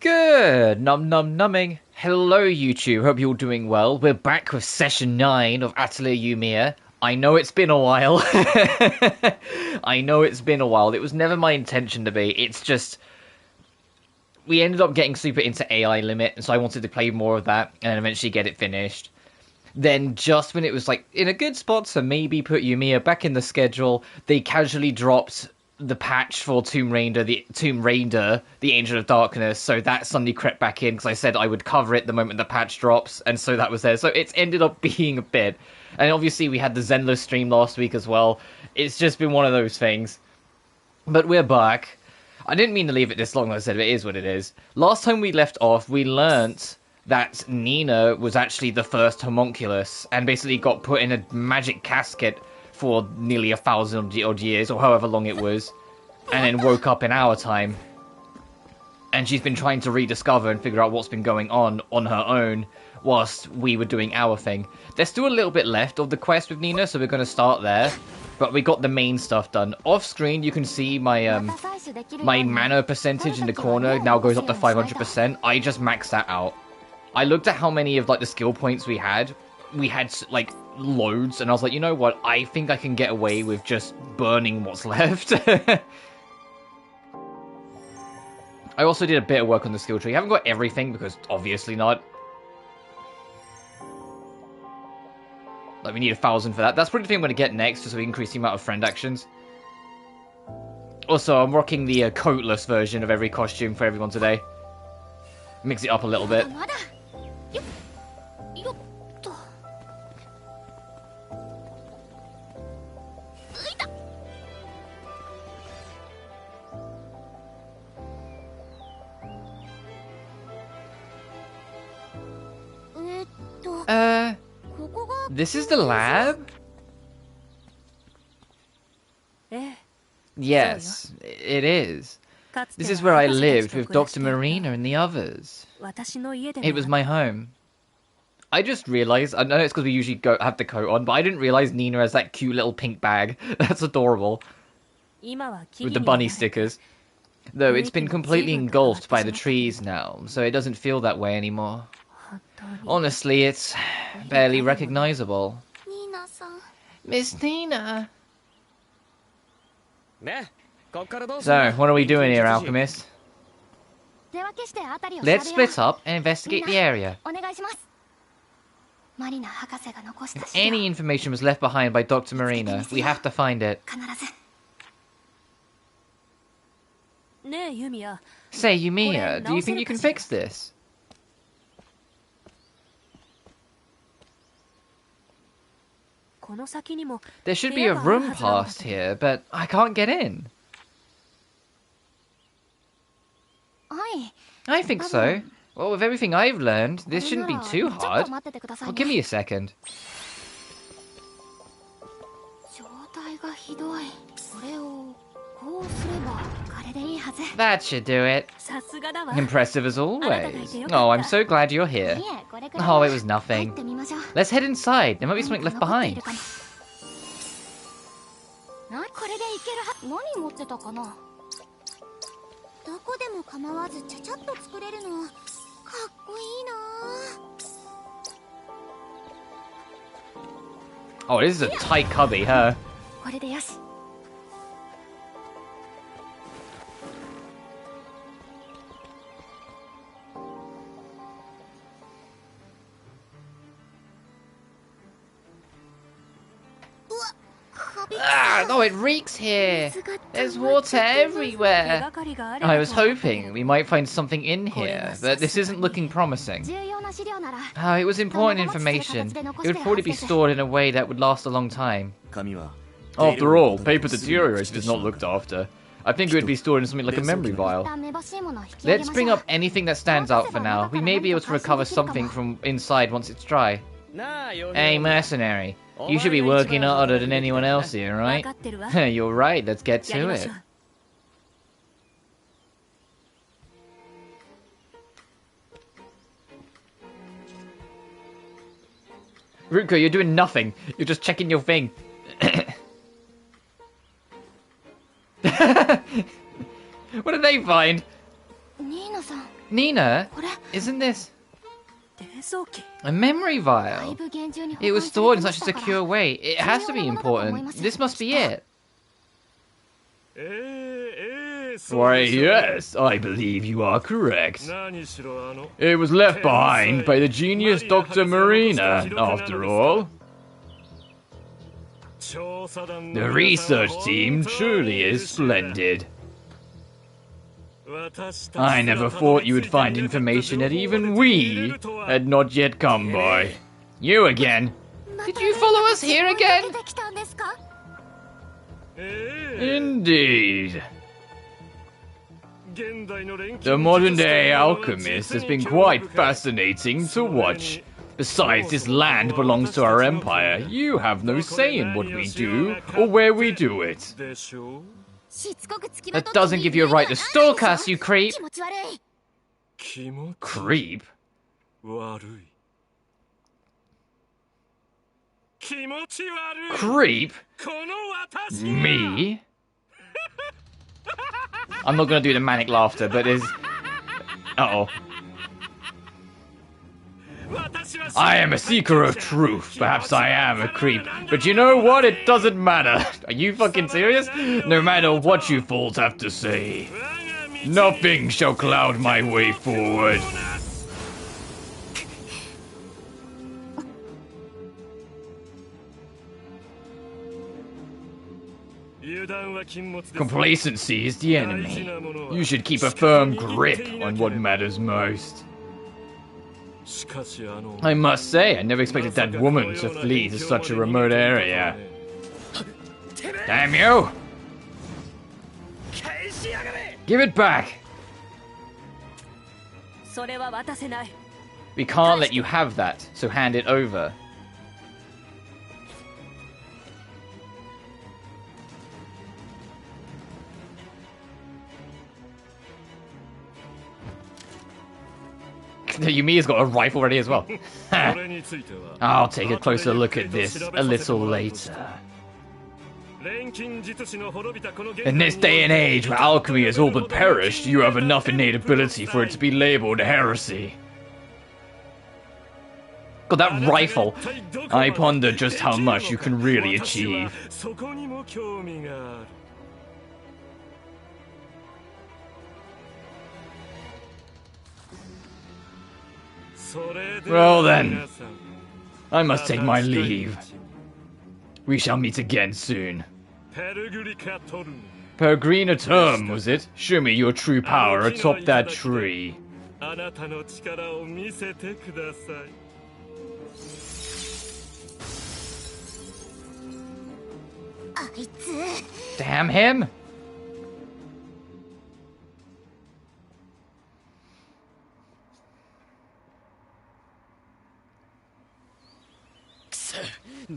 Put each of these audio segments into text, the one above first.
Good, numbing. Hello YouTube, hope you're all doing well. We're back with session 9 of Atelier Yumia. I know it's been a while. I know it's been a while. It was never my intention to be. It's just... we ended up getting super into AI Limit, and so I wanted to play more of that, and eventually get it finished. Then just when it was like in a good spot to maybe put Yumia back in the schedule, they casually dropped the patch for Tomb Raider, the Angel of Darkness, so that suddenly crept back in because I said I would cover it the moment the patch drops, and so that was there. So it's ended up being a bit. And obviously we had the Zenless stream last week as well. It's just been one of those things. But we're back. I didn't mean to leave it this long, like I said, but it is what it is. Last time we left off, we learnt that Nina was actually the first homunculus, and basically got put in a magic casket for nearly 1,000 odd years, or however long it was, and then woke up in our time. And she's been trying to rediscover and figure out what's been going on her own, whilst we were doing our thing. There's still a little bit left of the quest with Nina, so we're going to start there. But we got the main stuff done. Off screen, you can see my my mana percentage in the corner now goes up to 500%. I just maxed that out. I looked at how many of like the skill points we had. We had like loads, and I was like, you know what? I think I can get away with just burning what's left. I also did a bit of work on the skill tree. I haven't got everything because obviously not. Like we need 1,000 for that. That's probably the thing I'm going to get next, just so we increase the amount of friend actions. Also, I'm rocking the coatless version of every costume for everyone today. Mix it up a little bit. This is the lab? Yes, it is. This is where I lived with Dr. Marina and the others. It was my home. I just realized, I know it's because we usually have the coat on, but I didn't realize Nina has that cute little pink bag. That's adorable. With the bunny stickers. Though it's been completely engulfed by the trees now, so it doesn't feel that way anymore. Honestly, it's barely recognizable. Miss Nina! So, what are we doing here, Alchemist? Let's split up and investigate the area. If any information was left behind by Dr. Marina, we have to find it. Say, Yumia, do you think you can fix this? There should be a room past here, but I can't get in. I think so. Well, with everything I've learned, this shouldn't be too hard. Well, give me a second. That should do it. Impressive as always. Oh, I'm so glad you're here. Oh, it was nothing. Let's head inside. There might be something left behind. Oh, this is a tight cubby, huh? Ah, no, it reeks here. There's water everywhere. I was hoping we might find something in here, but this isn't looking promising. Oh, it was important information. It would probably be stored in a way that would last a long time. After all, paper deteriorates if it's not looked after. I think it would be stored in something like a memory vial. Let's bring up anything that stands out for now. We may be able to recover something from inside once it's dry. Hey, mercenary. You should be working harder than anyone else here, right? You're right, let's get to it. Ruko, you're doing nothing. You're just checking your thing. What did they find? Nina, isn't this a memory vial? It was stored in such a secure way. It has to be important. This must be it. Why, yes, I believe you are correct. It was left behind by the genius Dr. Marina, after all. The research team truly is splendid. I never thought you would find information that even we had not yet come by. You again? Did you follow us here again? Indeed. The modern-day alchemist has been quite fascinating to watch. Besides, this land belongs to our empire. You have no say in what we do or where we do it. That doesn't give you a right to stalk us, you creep! Creep? Creep? Me? I'm not gonna do the manic laughter, but there's... Uh-oh. I am a seeker of truth. Perhaps I am a creep. But you know what? It doesn't matter. Are you fucking serious? No matter what you fools have to say, nothing shall cloud my way forward. Complacency is the enemy. You should keep a firm grip on what matters most. I must say, I never expected that woman to flee to such a remote area. Damn you! Give it back! We can't let you have that, so hand it over. Yumia's got a rifle ready as well. I'll take a closer look at this a little later. In this day and age where alchemy has all but perished, you have enough innate ability for it to be labeled heresy. God, that rifle! I ponder just how much you can really achieve. Well then, I must take my leave. We shall meet again soon. Peregrinatum, was it? Show me your true power atop that tree. Damn him!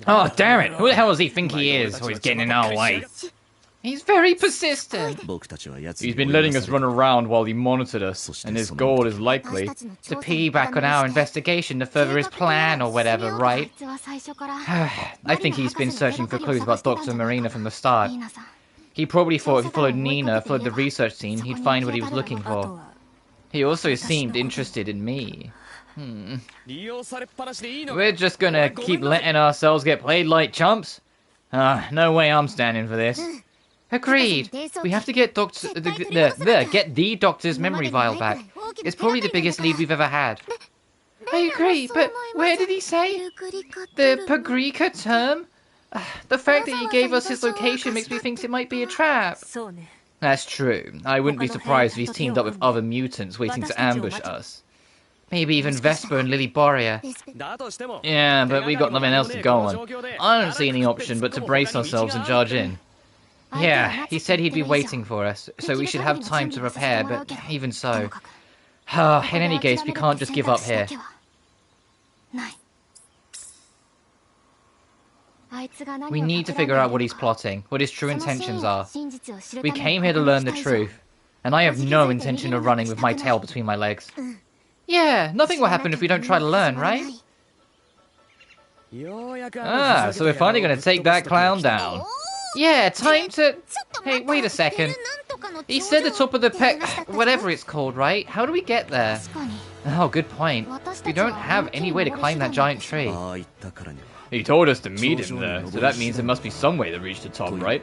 Oh, damn it! Who the hell does he think he is? Oh, he's getting in our way. He's very persistent. He's been letting us run around while he monitored us, and his goal is likely to piggyback on our investigation to further his plan or whatever, right? I think he's been searching for clues about Dr. Marina from the start. He probably thought if he followed Nina, followed the research team, he'd find what he was looking for. He also seemed interested in me. We're just gonna keep letting ourselves get played like chumps? No way I'm standing for this. Agreed. We have to get get the doctor's memory vial back. It's probably the biggest lead we've ever had. I agree, but where did he say? The Pagrika term? The fact that he gave us his location makes me think it might be a trap. That's true. I wouldn't be surprised if he's teamed up with other mutants waiting to ambush us. Maybe even Vesper and Lily Borea. Yeah, but we got nothing else to go on. I don't see any option but to brace ourselves and charge in. Yeah, he said he'd be waiting for us, so we should have time to prepare, but even so. In any case, we can't just give up here. We need to figure out what he's plotting, what his true intentions are. We came here to learn the truth, and I have no intention of running with my tail between my legs. Yeah, nothing will happen if we don't try to learn, right? So we're finally going to take that clown down. Yeah, time to... Hey, wait a second. He said the top of the whatever it's called, right? How do we get there? Oh, good point. We don't have any way to climb that giant tree. He told us to meet him there, so that means there must be some way to reach the top, right?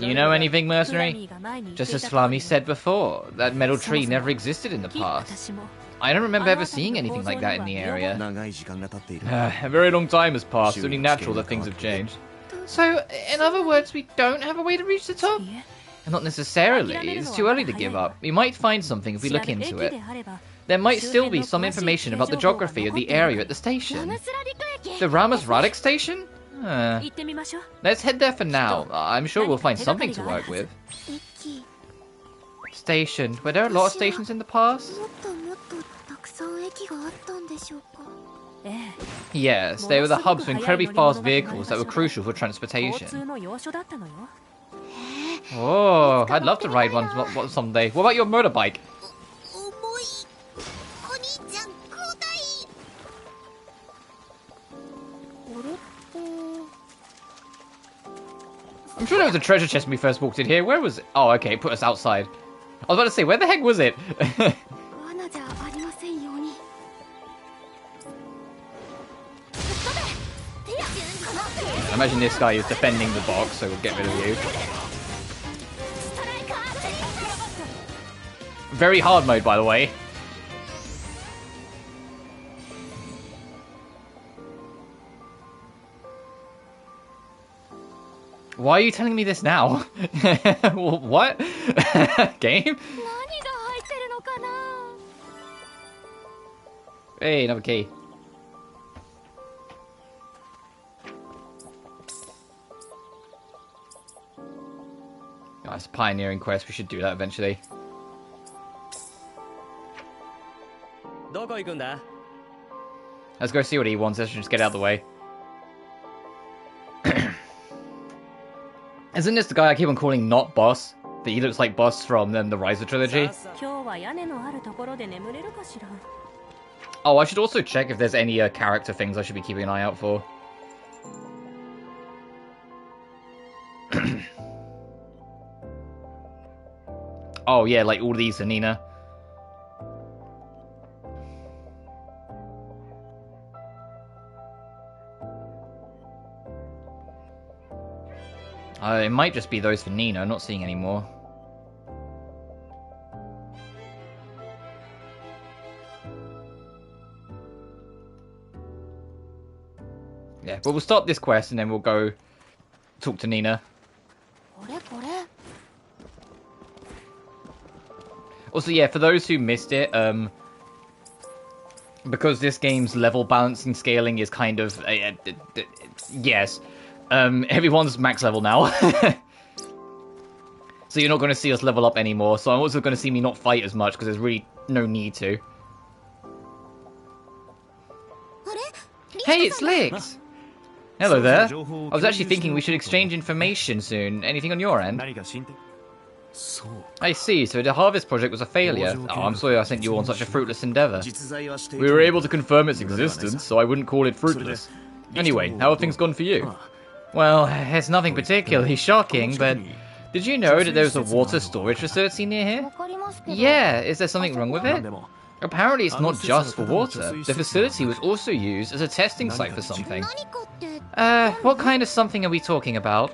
You know anything, mercenary? Just as Flammy said before, that metal tree never existed in the past. I don't remember ever seeing anything like that in the area. A very long time has passed, it's only natural that things have changed. So, in other words, we don't have a way to reach the top? Not necessarily, it's too early to give up. We might find something if we look into it. There might still be some information about the geography of the area at the station. The Ramas Radek station? Let's head there for now. I'm sure we'll find something to work with. Station. Were there a lot of stations in the past? Yes, they were the hubs for incredibly fast vehicles that were crucial for transportation. Oh, I'd love to ride one someday. What about your motorbike? I'm sure there was a treasure chest when we first walked in here. Where was it? Oh, okay, it put us outside. I was about to say, where the heck was it? I imagine this guy is defending the box, so we'll get rid of you. Very hard mode, by the way. Why are you telling me this now? What? Game? Hey, another key. Oh, it's a pioneering quest. We should do that eventually. Let's go see what he wants. Let's just get out of the way. Isn't this the guy I keep on calling not Boss? But he looks like Boss from the Riser trilogy. Oh, I should also check if there's any character things I should be keeping an eye out for. Oh yeah, like all these are Nina. It might just be those for Nina, I'm not seeing any more. Yeah, but we'll stop this quest and then we'll go talk to Nina. Also, yeah, for those who missed it, because this game's level balancing scaling is kind of, yes, everyone's max level now. So you're not going to see us level up anymore, so I'm also going to see me not fight as much, because there's really no need to. Hey, it's Lix! Hello there. I was actually thinking we should exchange information soon. Anything on your end? I see, so the harvest project was a failure. Oh, I'm sorry I sent you on such a fruitless endeavor. We were able to confirm its existence, so I wouldn't call it fruitless. Anyway, how have things gone for you? Well, it's nothing particularly shocking, but did you know that there was a water storage facility near here? Yeah, is there something wrong with it? Apparently it's not just for water. The facility was also used as a testing site for something. What kind of something are we talking about?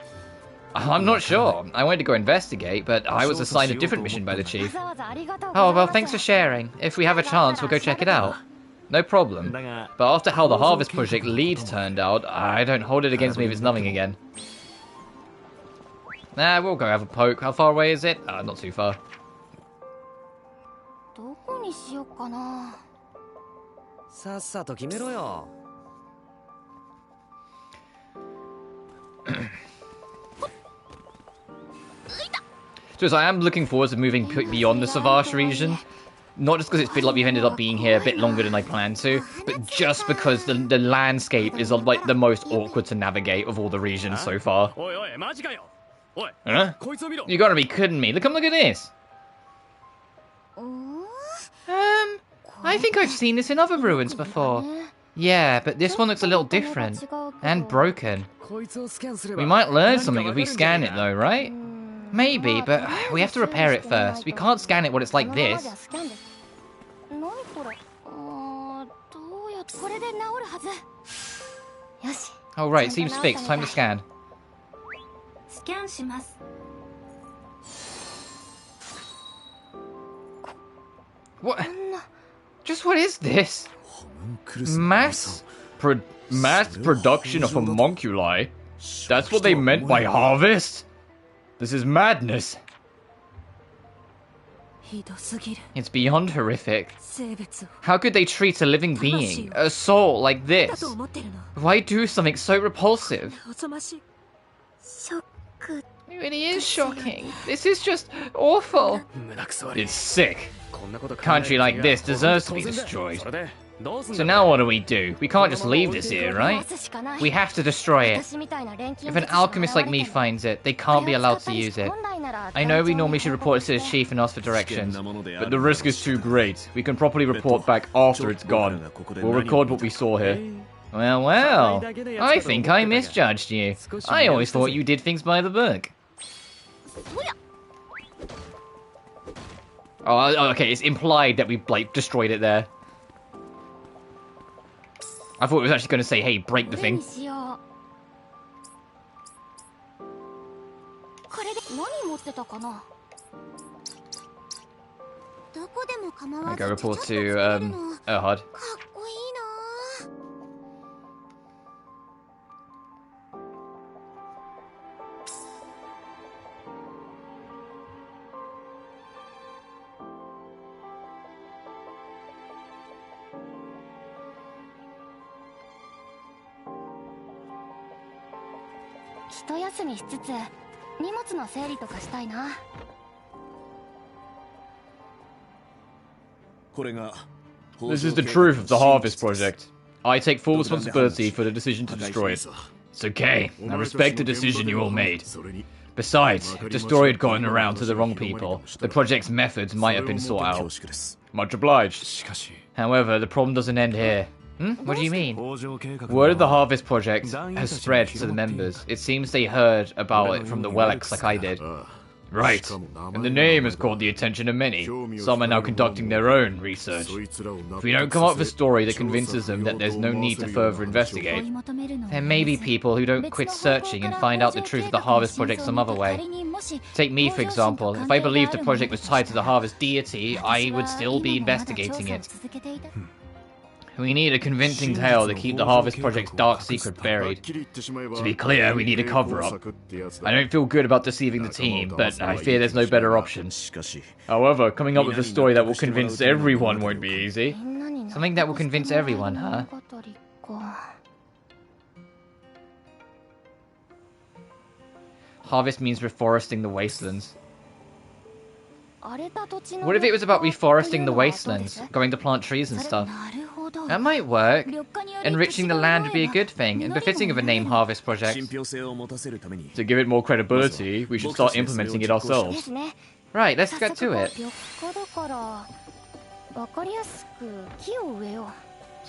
I'm not sure. I wanted to go investigate, but I was assigned a different mission by the chief. Oh, well, thanks for sharing. If we have a chance, we'll go check it out. No problem. But after how the Harvest Project lead turned out, I don't hold it against me if it's nothing again. Nah, we'll go have a poke. How far away is it? Not too far. So I am looking forward to moving beyond the Savage region. Not just because it's been like we've ended up being here a bit longer than I planned to, but just because the landscape is like the most awkward to navigate of all the regions so far. Huh? You gotta be kidding me. Look at this. I think I've seen this in other ruins before. Yeah, but this one looks a little different. And broken. We might learn something if we scan it though, right? Maybe, but we have to repair it first. We can't scan it when it's like this. Oh right, it seems fixed. Time to scan. What? Just what is this? Mass production of homunculi? That's what they meant by harvest? This is madness. It's beyond horrific. How could they treat a living being, a soul, like this? Why do something so repulsive? It really is shocking. This is just awful. It's sick. A country like this deserves to be destroyed. So now what do? We can't just leave this here, right? We have to destroy it. If an alchemist like me finds it, they can't be allowed to use it. I know we normally should report it to the chief and ask for directions, but the risk is too great. We can properly report back after it's gone. We'll record what we saw here. Well, well. I think I misjudged you. I always thought you did things by the book. Oh, okay, it's implied that we, like, destroyed it there. I thought it was actually going to say, hey, break the thing. I go report to, Erhard. 一休みしつつ荷物の整理とかしたいな。This is the truth of the Harvest Project. I take full responsibility for the decision to destroy it. It's okay. I respect the decision you all made. Besides, if the story had gotten around to the wrong people, the project's methods might have been sought out. Much obliged. However, the problem doesn't end here. What do you mean? Word of the Harvest Project has spread to the members. It seems they heard about it from the Welex like I did. Right, and the name has caught the attention of many. Some are now conducting their own research. If we don't come up with a story that convinces them that there's no need to further investigate, there may be people who don't quit searching and find out the truth of the Harvest Project some other way. Take me, for example. If I believed the project was tied to the Harvest deity, I would still be investigating it. We need a convincing tale to keep the Harvest Project's dark secret buried. To be clear, we need a cover-up. I don't feel good about deceiving the team, but I fear there's no better option. However, coming up with a story that will convince everyone won't be easy. Something that will convince everyone, huh? Harvest means reforesting the wastelands. What if it was about reforesting the wastelands, going to plant trees and stuff? That might work. Enriching the land would be a good thing, and befitting of a name Harvest Project. To give it more credibility, we should start implementing it ourselves. Right, let's get to it. Let's go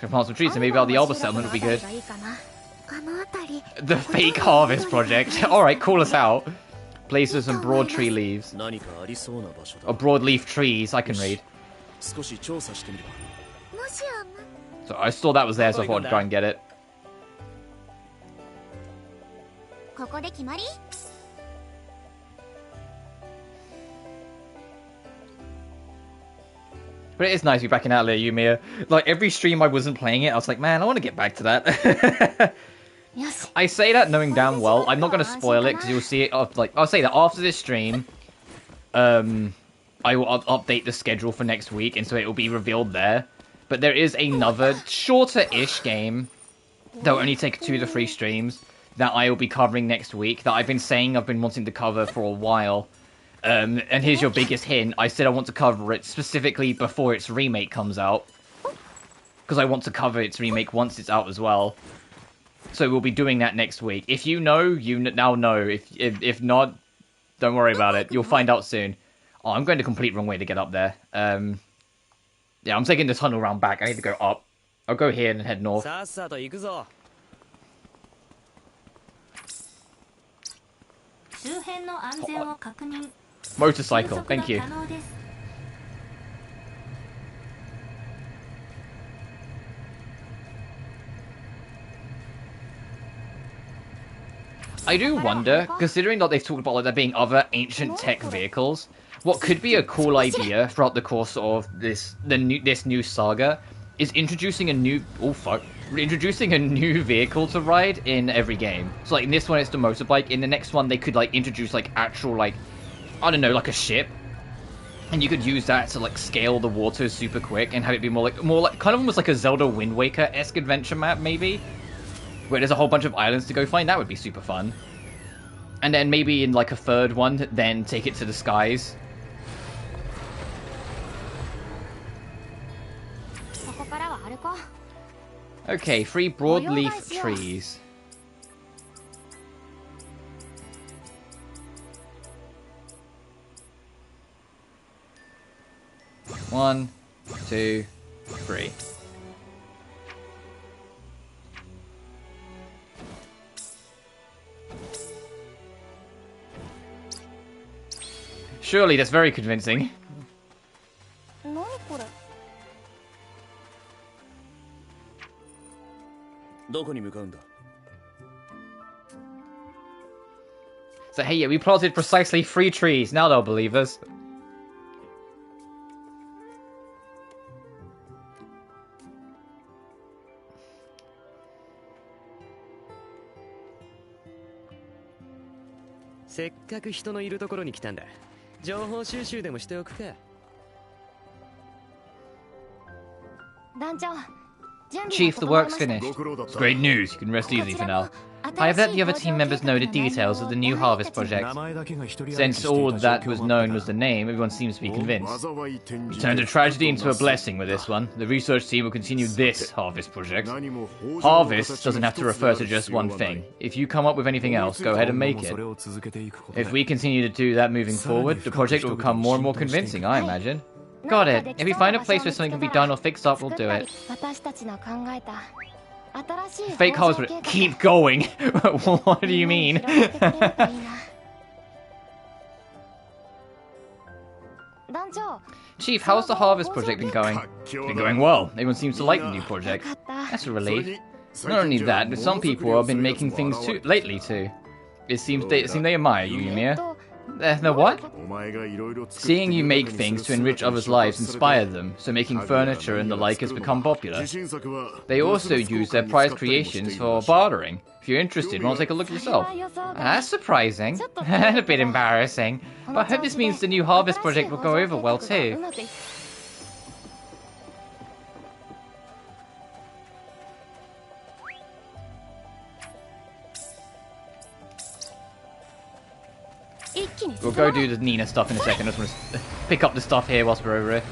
plant some trees and maybe out the Alba settlement would be good. The fake Harvest Project. Alright, call us out. Places some broad tree leaves. Or broadleaf trees, I can read. So I saw that was there, so I thought I'd try and get it. But it is nice to be back in Atelier Yumia. Like, every stream I wasn't playing it, I was like, man, I want to get back to that. I say that knowing damn well, I'm not going to spoil it, because you'll see it, like, I'll say that after this stream, I will update the schedule for next week, and so it will be revealed there. But there is another shorter-ish game that will only take 2 to 3 streams that I will be covering next week that I've been saying I've been wanting to cover for a while. And here's your biggest hint. I said I want to cover it specifically before its remake comes out. Because I want to cover its remake once it's out as well. So we'll be doing that next week. If you know, you now know. If not, don't worry about it. You'll find out soon. Oh, I'm going the complete wrong way to get up there. Yeah, I'm taking the tunnel round back. I need to go up. I'll go here and head north. Motorcycle, thank you. I do wonder, considering that they've talked about like there being other ancient tech vehicles, what could be a cool idea throughout the course of this new saga is introducing a new introducing a new vehicle to ride in every game. So like in this one it's the motorbike, in the next one they could like introduce like actual like, I don't know, like a ship. And you could use that to like scale the waters super quick and have it be more like kind of almost like a Zelda Wind Waker-esque adventure map maybe. Where there's a whole bunch of islands to go find, that would be super fun. And then maybe in like a third one, then take it to the skies. Okay, 3 broadleaf trees. One, 2, 3. Surely that's very convincing. So hey, yeah, we plotted precisely 3 trees. Now they'll believe us. Chief, the work's finished. It's great news. You can rest easy for now. I have let the other team members know the details of the new Harvest project. Since all that was known was the name, everyone seems to be convinced. We turned a tragedy into a blessing with this one. The research team will continue this Harvest project. Harvest doesn't have to refer to just one thing. If you come up with anything else, go ahead and make it. If we continue to do that moving forward, the project will become more and more convincing, I imagine. Got it. If we find a place where something can be done or fixed up, we'll do it. Fake cars would keep going. What do you mean? Chief, how's the Harvest project been going? It's been going well. Everyone seems to like the new project. That's a relief. Not only that, but some people have been making things lately too. It seems they admire you, Yumia. The what? Seeing you make things to enrich others' lives inspired them, so making furniture and the like has become popular. They also use their prized creations for bartering. If you're interested, want to take a look yourself. That's surprising. And a bit embarrassing. But I hope this means the new Harvest project will go over well too. We'll go do the Nina stuff in a second. I just want to pick up the stuff here whilst we're over here.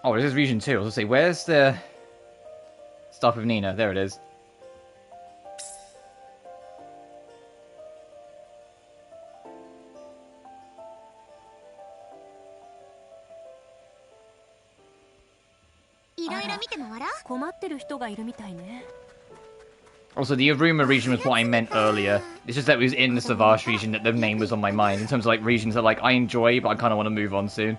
Oh, this is region 2. I was going to say, where's the stuff with Nina? There it is. Also, the Aruma region was what I meant earlier. It's just that it was in the Savage region that the name was on my mind. In terms of like regions that like I enjoy, but I kind of want to move on soon.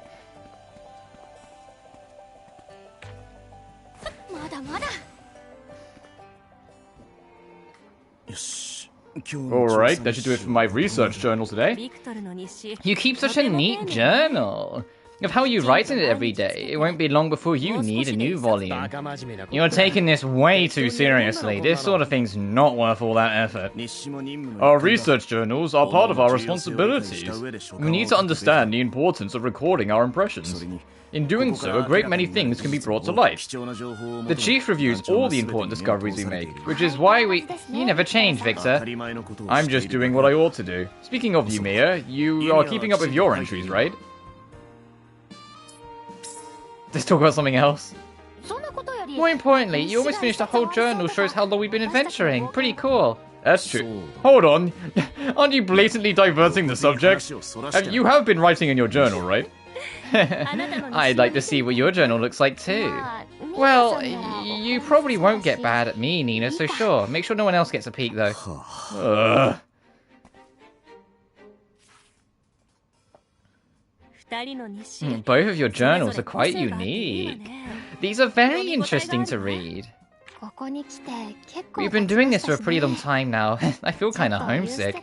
Alright, that should do it for my research journal today. You keep such a neat journal of how you write in it every day. It won't be long before you need a new volume. You're taking this way too seriously. This sort of thing's not worth all that effort. Our research journals are part of our responsibilities. We need to understand the importance of recording our impressions. In doing so, a great many things can be brought to life. The Chief reviews all the important discoveries we make, which is why we... You never change, Victor. I'm just doing what I ought to do. Speaking of Yumia, you are keeping up with your entries, right? Let's talk about something else. そんなことより More importantly, you almost finished a whole journal shows how long we've been adventuring. Pretty cool. That's true. Hold on. Aren't you blatantly diverting the subject? You have been writing in your journal, right? I'd like to see what your journal looks like too. Well, you probably won't get bad at me, Nina, so sure. Make sure no one else gets a peek, though. Both of your journals are quite unique. These are very interesting to read. We've been doing this for a pretty long time now. I feel kinda homesick.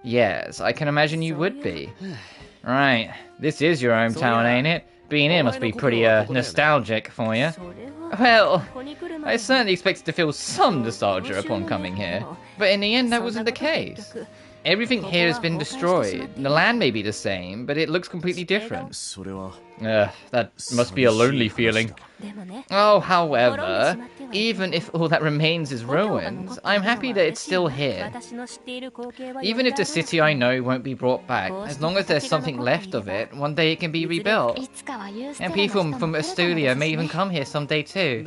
Yes, I can imagine you would be. Right, this is your hometown, ain't it? Being here must be pretty, nostalgic for you. Well, I certainly expected to feel some nostalgia upon coming here, but in the end that wasn't the case. Everything here has been destroyed. The land may be the same, but it looks completely different. That must be a lonely feeling. Oh, however, even if all that remains is ruins, I'm happy that it's still here. Even if the city I know won't be brought back, as long as there's something left of it, one day it can be rebuilt. And people from Astulia may even come here someday too.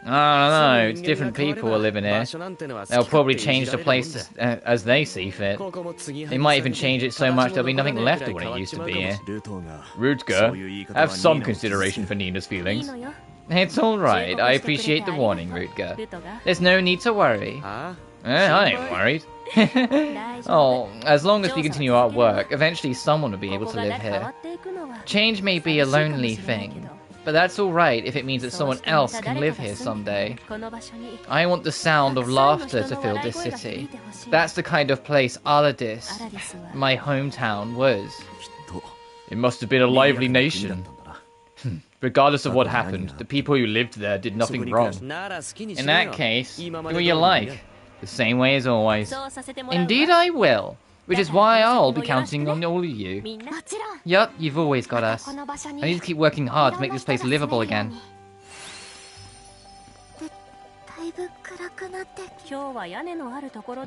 I don't know, it's different people who are living here. They'll probably change the place as they see fit. They might even change it so much there'll be nothing left of what it used to be here. Rutger, have some consideration for Nina's feelings. It's alright, I appreciate the warning, Rutger. There's no need to worry. I ain't worried. Oh, as long as we continue our work, eventually someone will be able to live here. Change may be a lonely thing, but that's alright if it means that someone else can live here someday. I want the sound of laughter to fill this city. That's the kind of place Aladis, my hometown, was. It must have been a lively nation. Regardless of what happened, the people who lived there did nothing wrong. In that case, do what you like. The same way as always. Indeed I will. Which is why I'll be counting on all of you. Yup, you've always got us. I need to keep working hard to make this place livable again.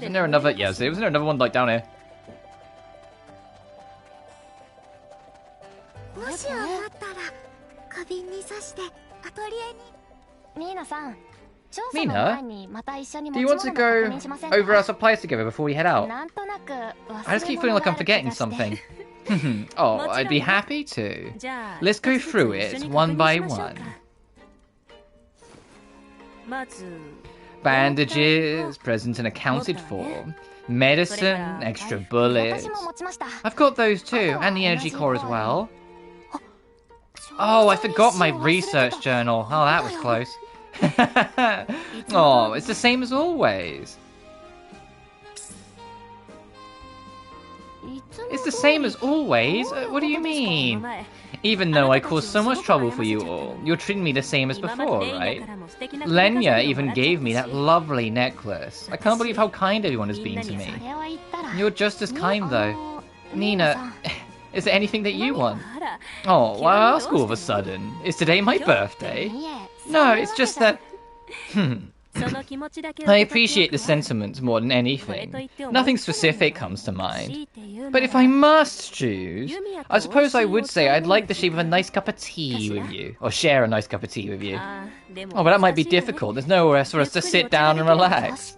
Isn't there another? Yes, wasn't there another one like down here? Mina, do you want to go over our supplies together before we head out? I just keep feeling like I'm forgetting something. Oh, I'd be happy to. Let's go through it one by one. Bandages, present and accounted for. Medicine, extra bullets. I've got those too, and the energy core as well. Oh, I forgot my research journal. Oh, that was close. Oh, it's the same as always. It's the same as always? What do you mean? Even though I caused so much trouble for you all, you're treating me the same as before, right? Lenya even gave me that lovely necklace. I can't believe how kind everyone has been to me. You're just as kind, though. Nina, is there anything that you want? Oh, why ask all of a sudden? Is today my birthday? No, it's just that... I appreciate the sentiments more than anything. Nothing specific comes to mind. But if I must choose, I suppose I would say I'd like the shape of a nice cup of tea with you. Or share a nice cup of tea with you. Oh, but that might be difficult. There's nowhere for us to sit down and relax.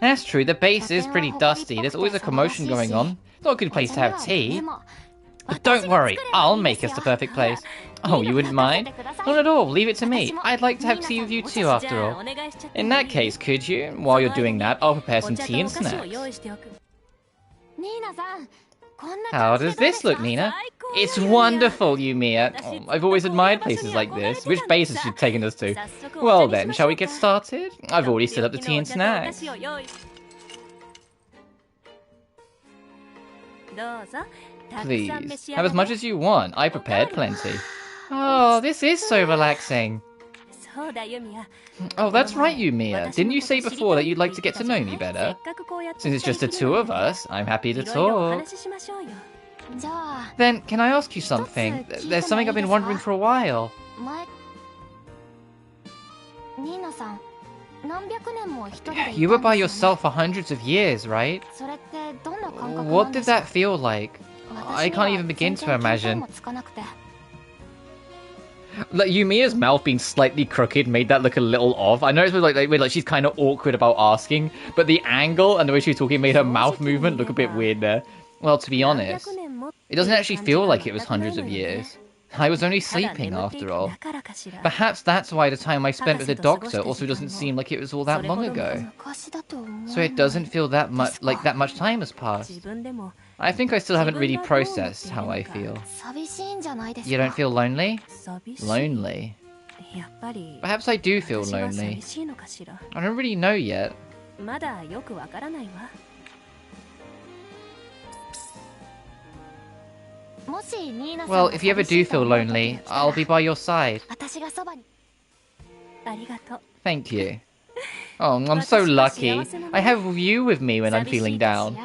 That's true, the base is pretty dusty. There's always a commotion going on. It's not a good place to have tea. But don't worry, I'll make us the perfect place. Oh, you wouldn't mind? Not at all, leave it to me. I'd like to have tea with you too, after all. In that case, could you? While you're doing that, I'll prepare some tea and snacks. How does this look, Nina? It's wonderful, Yumia. Oh, I've always admired places like this. Which base has she taken us to? Well then, shall we get started? I've already set up the tea and snacks. Please, have as much as you want. I prepared plenty. Oh, this is so relaxing. Oh, that's right, Yumia. Didn't you say before that you'd like to get to know me better? Since it's just the two of us, I'm happy to talk. Then, can I ask you something? There's something I've been wondering for a while. You were by yourself for hundreds of years, right? What did that feel like? I can't even begin to imagine. Like Yumiya's mouth being slightly crooked made that look a little off. I noticed like she's kind of awkward about asking, but the angle and the way she was talking made her mouth movement look a bit weird there. Well, to be honest, it doesn't actually feel like it was hundreds of years. I was only sleeping after all. Perhaps that's why the time I spent with the doctor also doesn't seem like it was all that long ago. So it doesn't feel that much time has passed. I think I still haven't really processed how I feel. You don't feel lonely? Lonely? Perhaps I do feel lonely. I don't really know yet. Well, if you ever do feel lonely, I'll be by your side. Thank you. Oh, I'm so lucky. I have you with me when I'm feeling down.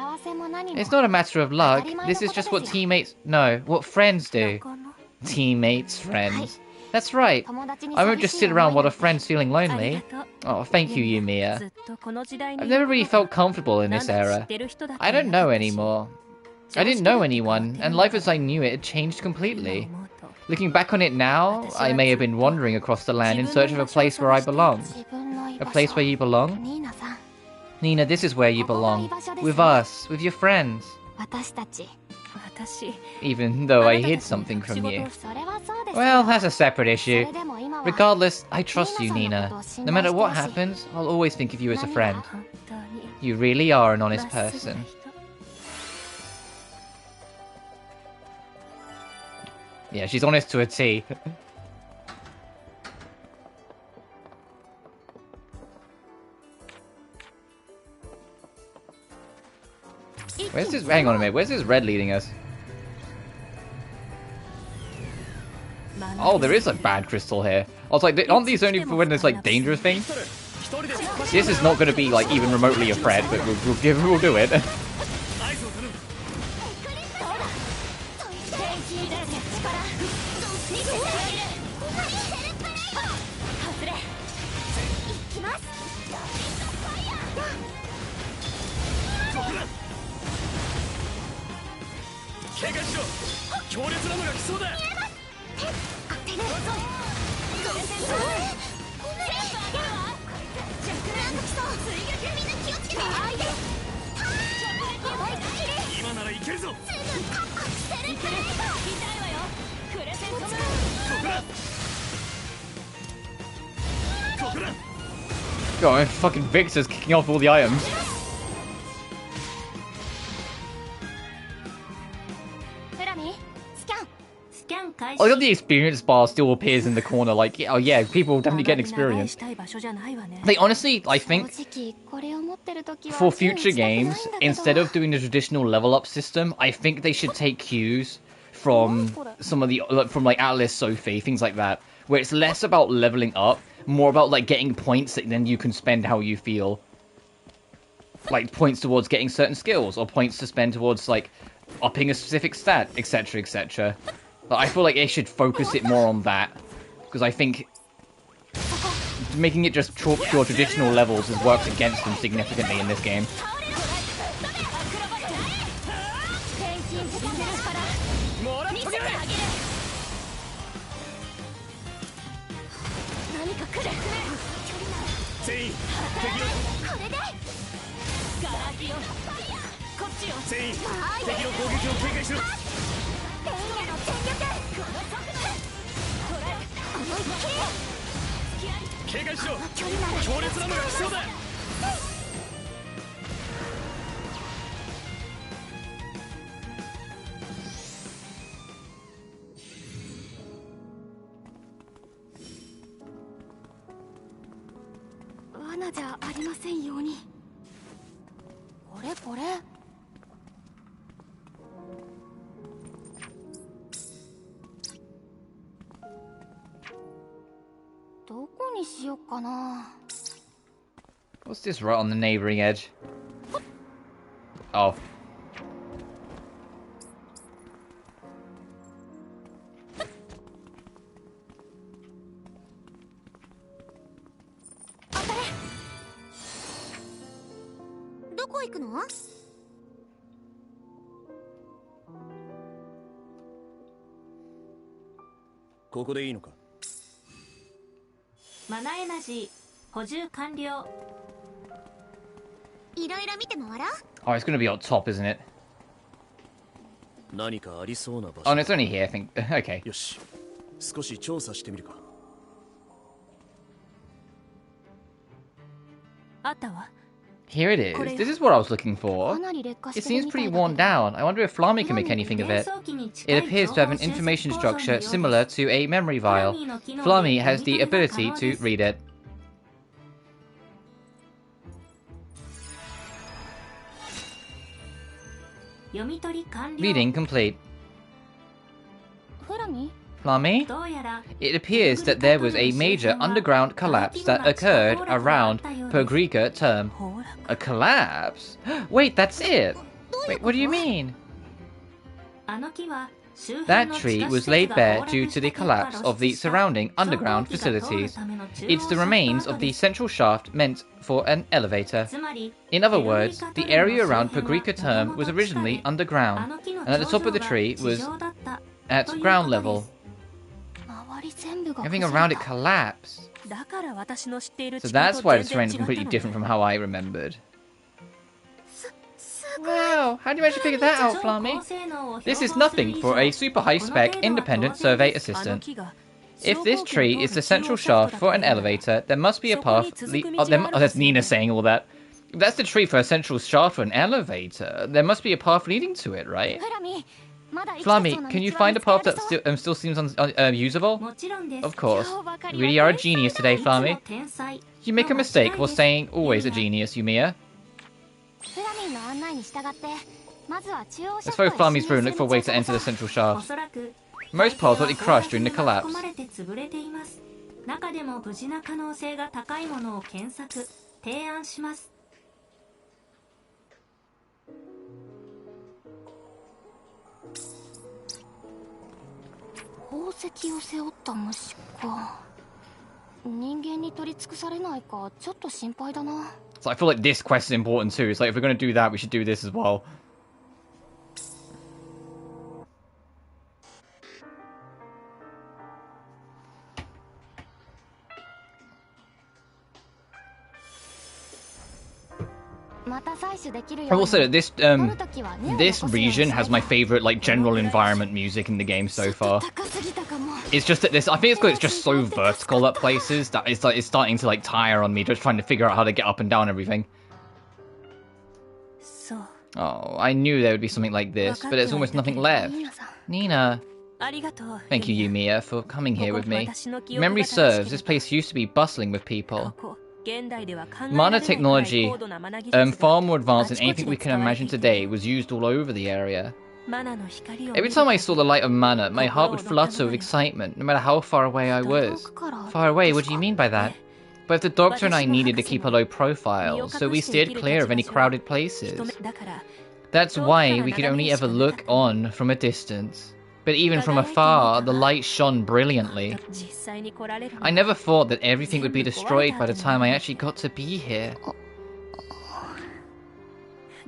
It's not a matter of luck. This is just what what friends do. Teammates, friends. That's right. I won't just sit around while a friend's feeling lonely. Oh, thank you, Yumiya. I've never really felt comfortable in this era. I don't know anymore. I didn't know anyone, and life as I knew it had changed completely. Looking back on it now, I may have been wandering across the land in search of a place where I belonged. A place where you belong? Nina, this is where you belong. With us, with your friends. Even though I hid something from you. Well, that's a separate issue. Regardless, I trust you, Nina. No matter what happens, I'll always think of you as a friend. You really are an honest person. Yeah, she's honest to a T. Where's this? Hang on a minute. Where's this red leading us? Oh, there is a bad crystal here. I was like, aren't these only for when there's like dangerous things? This is not going to be like even remotely a threat, but we'll do it. God, fucking Victor's kicking off all the items. I got the experience bar still appears in the corner, like, oh yeah, people definitely get experience. They honestly, I think, for future games, instead of doing the traditional level up system, I think they should take cues from some of the, from like Atlas, Sophie, things like that, where it's less about leveling up, more about like getting points that then you can spend how you feel. Like points towards getting certain skills, or points to spend towards like upping a specific stat, etc, etc. But I feel like they should focus it more on that, because I think making it just pure traditional levels has worked against them significantly in this game. What's this right on the neighboring edge? Oh. マナエナジー補充完了。いろいろ見て回ろう。 Oh, it's gonna be on top, isn't it? 何かありそうな場所。 Oh, no, it's only here, I think. Okay. よし、少し調査してみるか。あったわ。 Here it is. This is what I was looking for. かなり劣化し It てる seems みたい pretty だけど。 worn down. I wonder if Flammy can make anything of it. It appears to have an information structure similar to a memory vial. Flammy has the ability to read it. Reading complete. フラミ Flammy? どうやら It appears that there was a major underground collapse that occurred around Pergrika term. ほら A collapse? Wait, that's it! Wait, what do you mean? あの木は周辺 That の地 tree 下施 was 設 laid が bare 崩 due 落 to した the 結果 collapse of the 露出した surrounding 超 underground 導機が通る facilities. ための中央 It's the シャット remains アウト of the です central shaft meant for an elevator. つまり In other words, the area around Pergrika term was originally あ underground, の木の and at the 頂 top of the 上が tree 地 was 上だった at という ground ことで level. す 周り全部が Everything 崩れ around it た。 collapsed. だから私の知っている So 地形 that's と why 全 the 然 terrain 違 is った completely の different ね from how I remembered. すごい。 Wow, how did you manage to figure that out, 超 Flammy? 高性能を標 This 榜 is する nothing 以 for 上 a super high この spec 程度は independent 当然 survey です assistant. あの木が If this 昇降機の tree 通る is the 中 central 央シャッ shaft トだ for と an したら elevator, there must be a そこ path. に続く Oh, 道がある that's はずよ Nina ね saying all that. That's the tree for a central shaft for an elevator. There must be a path leading to it, right? フラミ、まだ生きてそうな Flammy, 道は can you 見 find a つか path り that そう。 still seems usable? もちろんです Of course. 今日ばか You りは really are a 天才 genius だ。 today, いつも Flammy. 天才 You make a の間 mistake 違い while です saying always a ユミヤ genius, Yumia. フラミンの案内に従ってまずは中央シャ Let's ットへ follow Flammy 進 through and 入 look す for る a 道 way を to enter the 探そう。 central お shaft. そらく Most 大 paths 抵 likely は crushed during the 崩落に巻き込 collapse. まれて潰れています中でも無事な可能性が高いものを検索提案します宝石を背負った虫か。人間に取り尽くされないかちょっと心配だな。 So I feel like this quest is important too. It's like if we're going to do that, we should do this as well. I will say that this region has my favorite like general environment music in the game so far. It's just that this I think it's because it's just so vertical at places that it's like it's starting to like tire on me just trying to figure out how to get up and down everything. そう Oh, I knew there would be something like this, but there's almost nothing left. Nina, ありがとう thank you, Yumia, for coming here with me. If memory serves, this place used to be bustling with people. ここ現代では考えられ Mana ないくらい technology, 高度なマナ技術が far more advanced than あちこち anything で we 使 can われて imagine いて today, was used all over the area. マナの光を見 Every る time I saw the light of mana, my heart would flutter with excitement, no matter how far away I was. Far away, what do you mean by that? Both the doctor and I needed to keep a low profile, so we steered clear of any crowded places. だから That's why we could only ever look on from a distance. But even from afar, the light shone brilliantly. 実際に来られるの I never thought that everything would be destroyed by the time I actually got to be here.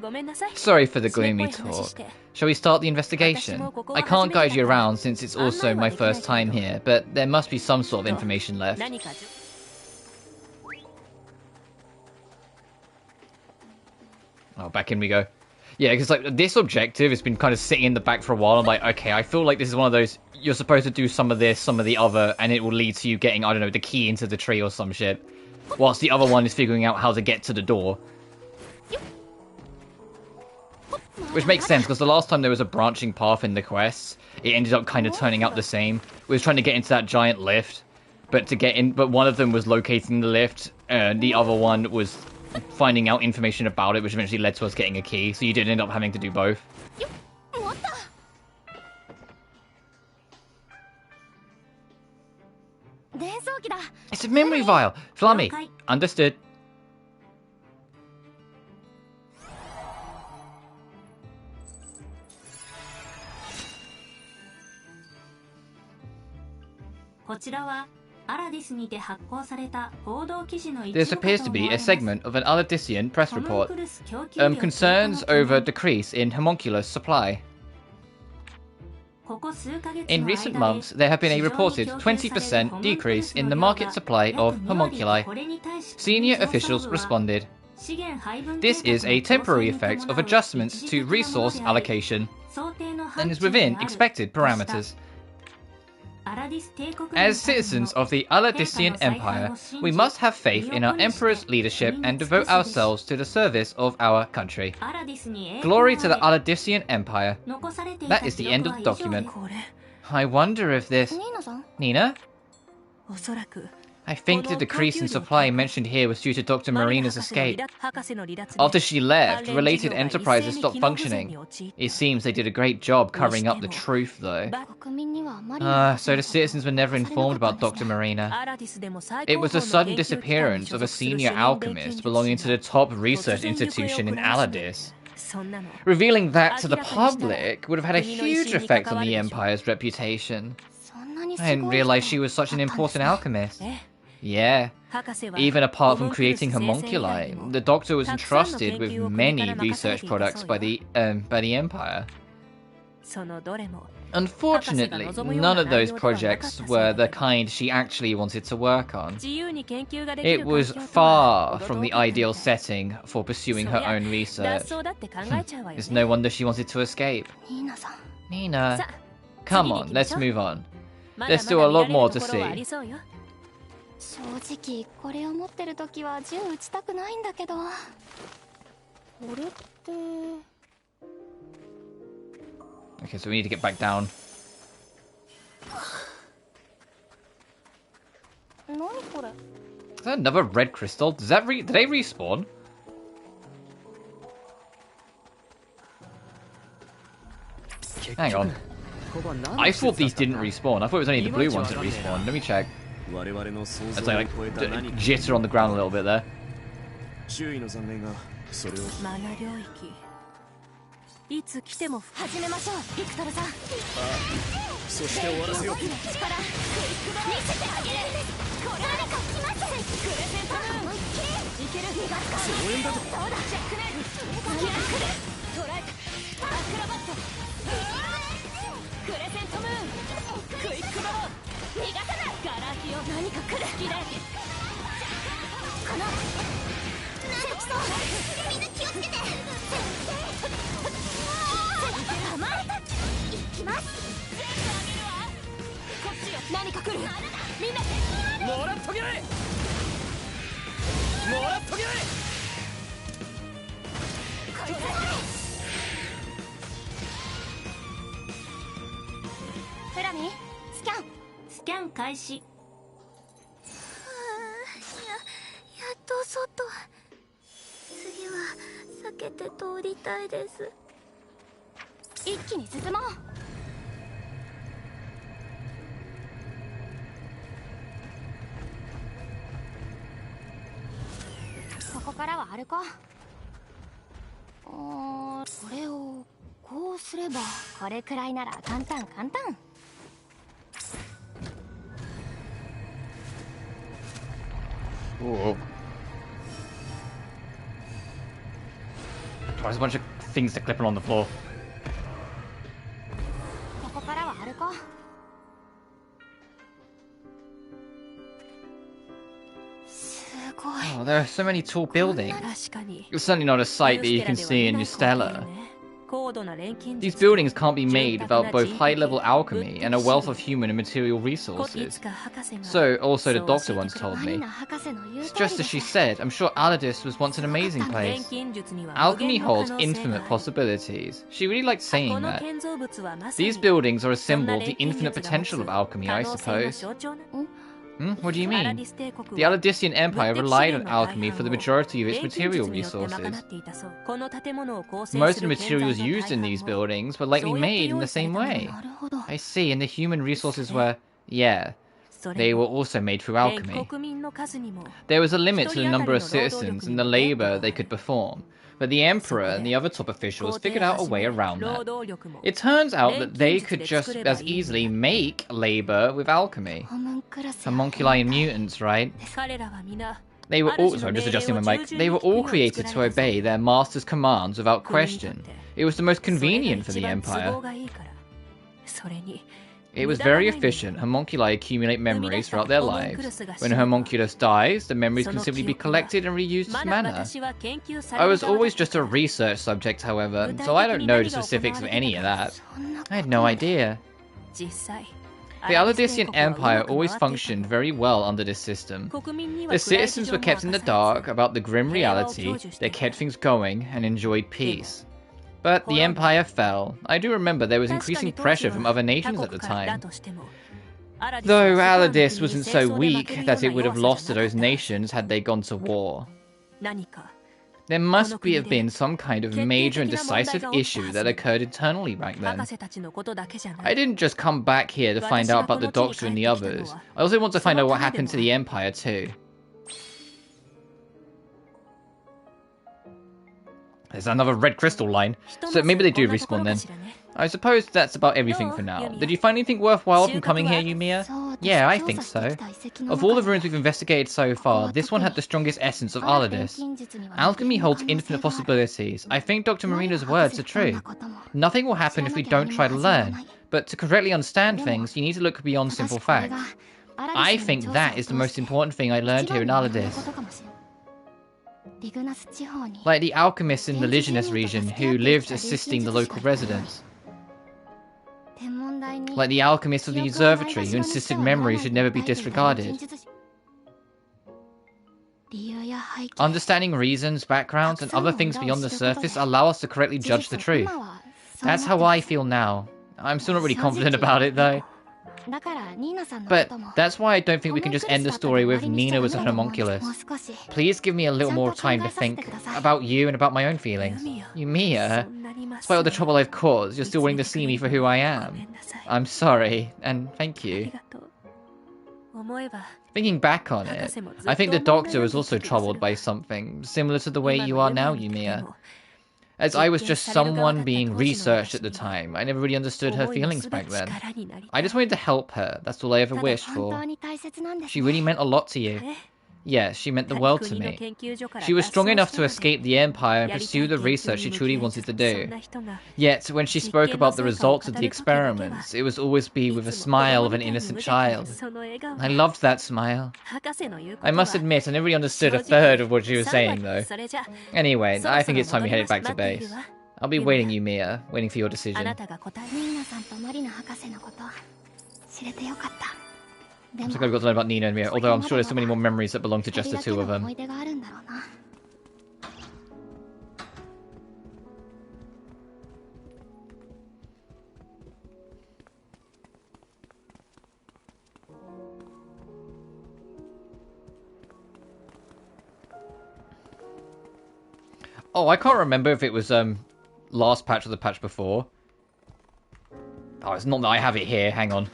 ごめんなさい Sorry for the 締め gloomy っぽい話 talk. して Shall we start the investigation? I can't guide you around since it's also my first time here, but there must be some sort of information left. 何か Oh, back in we go. Yeah, because like this objective has been kind of sitting in the back for a while. I'm like, okay, I feel like this is one of those, you're supposed to do some of this, some of the other, and it will lead to you getting, I don't know, the key into the tree or some shit. Whilst the other one is figuring out how to get to the door. Which makes sense, because the last time there was a branching path in the quests, it ended up kind of turning out the same. We was trying to get into that giant lift, but to get in, but one of them was locating the lift, and the other one was finding out information about it, which eventually led to us getting a key, so you did end up having to do both. It's a memory vial! Flammy! Understood. This appears to be a segment of an Aladisian press report. Concerns over decrease in homunculus supply. In recent months, there have been a reported 20% decrease in the market supply of homunculi. Senior officials responded, "This is a temporary effect of adjustments to resource allocation and is within expected parameters. As citizens of the Aladisian Empire, we must have faith in our Emperor's leadership and devote ourselves to the service of our country. Glory to the Aladisian Empire." That is the end of the document. I wonder if this... Nina? I think the decrease in supply mentioned here was due to Dr. Marina's escape. After she left, related enterprises stopped functioning. It seems they did a great job covering up the truth, though. So the citizens were never informed about Dr. Marina. It was the sudden disappearance of a senior alchemist belonging to the top research institution in Aladis. Revealing that to the public would have had a huge effect on the Empire's reputation. I didn't realize she was such an important alchemist. Yeah, even apart from creating homunculi, the Doctor was entrusted with many research products by the Empire. Unfortunately, none of those projects were the kind she actually wanted to work on. It was far from the ideal setting for pursuing her own research. It's no wonder she wanted to escape. Nina, come on, let's move on. There's still a lot more to see. 正直これを持ってる時は銃撃ちたくないんだけど。これって Okay, so we need to get back down. 何これ Is that another red crystal? Does that did they respawn? Hang on. I thought these didn't respawn. I thought it was only the blue ones that respawned. Let me check. It's like jitter on the ground a little bit there. いつ来ても始めましょうビクトルさん。そして終わらせよう。力見せてあげる。これ何か来ます。プレゼント思いっきりいける。逃がすか。応援だと。そうだ。ジャックネル。捉えた。アクロバット。クレセントムーン。クイックドロー。逃がさない。ガラヒオ。何か来る。好きで。この。なんときそう。みんな気をつけて。行きます。全部あげるわ。こっちよ。何か来る。みんな。もらっとけ。もらっとけ。こいつ。フラミ、スキャン。スキャン開始。やっと外。次は避けて通りたいです。一気に進もう。ここからは歩こう。これをこうすれば、これくらいなら簡単簡単。Whoa. There's a bunch of things to clip on the floor. ここからは歩こう。すごい。Oh, there are so many tall buildings. 確かに It's certainly not a sight that you can see in Ustella. 高度な錬金 These buildings can't be made without both high-level alchemy and a wealth of human and material resources. So, also the doctor once told me. It's just as she said, I'm sure Aladis was once an amazing place. Alchemy holds infinite possibilities. She really liked saying that. These buildings are a symbol of the infinite potential of alchemy, I suppose. What do you mean? The Aladisian Empire relied on alchemy for the majority of its material resources. Most of the materials used in these buildings were likely made in the same way. I see, and the human resources were... yeah, they were also made through alchemy. There was a limit to the number of citizens and the labor they could perform, but the Emperor and the other top officials figured out a way around that. It turns out that they could just as easily make labor with alchemy. Homunculi and mutants, right? They were all, sorry, I'm just adjusting my mic. They were all created to obey their master's commands without question. It was the most convenient for the Empire. It was very efficient. Homunculi accumulate memories throughout their lives. When a homunculus dies, the memories can simply be collected and reused as mana. I was always just a research subject, however, so I don't know the specifics of any of that. I had no idea. The Aladisian Empire always functioned very well under this system. The citizens were kept in the dark about the grim reality, they kept things going, and enjoyed peace. But the Empire fell. I do remember there was increasing pressure from other nations at the time. Though Aladis wasn't so weak that it would have lost to those nations had they gone to war. There must have been some kind of major and decisive issue that occurred internally back then. I didn't just come back here to find out about the Doctor and the others. I also want to find out what happened to the Empire too. There's another red crystal line, so maybe they do respawn then. I suppose that's about everything for now. Did you find anything worthwhile from coming here, Yumia? Yeah, I think so. Of all the ruins we've investigated so far, this one had the strongest essence of Aladis. Alchemy holds infinite possibilities. I think Dr. Marina's words are true. Nothing will happen if we don't try to learn, but to correctly understand things, you need to look beyond simple facts. I think that is the most important thing I learned here in Aladis. Like the alchemists in the Liginus region who lived assisting the local residents. Like the alchemists of the observatory who insisted memory should never be disregarded. Understanding reasons, backgrounds, and other things beyond the surface allow us to correctly judge the truth. That's how I feel now. I'm still not really confident about it though. But that's why I don't think we can just end the story with Nina was a homunculus. Please give me a little more time to think about you and about my own feelings. Yumia, despite all the trouble I've caused, you're still willing to see me for who I am. I'm sorry, and thank you. Thinking back on it, I think the Doctor was also troubled by something, similar to the way you are now, Yumia. As I was just someone being researched at the time, I never really understood her feelings back then. I just wanted to help her, that's all I ever wished for. She really meant a lot to you. Yes, she meant the world to me. She was strong enough to escape the Empire and pursue the research she truly wanted to do. Yet, when she spoke about the results of the experiments, it was always be with a smile of an innocent child. I loved that smile. I must admit, I never really understood a third of what she was saying, though. Anyway, I think it's time we headed back to base. I'll be waiting, Yumia, waiting for your decision. I'm so glad we got to learn about Nina and Mia, although I'm sure there's so many more memories that belong to just the two of them. Oh, I can't remember if it was last patch or the patch before. Oh, it's not that I have it here, hang on.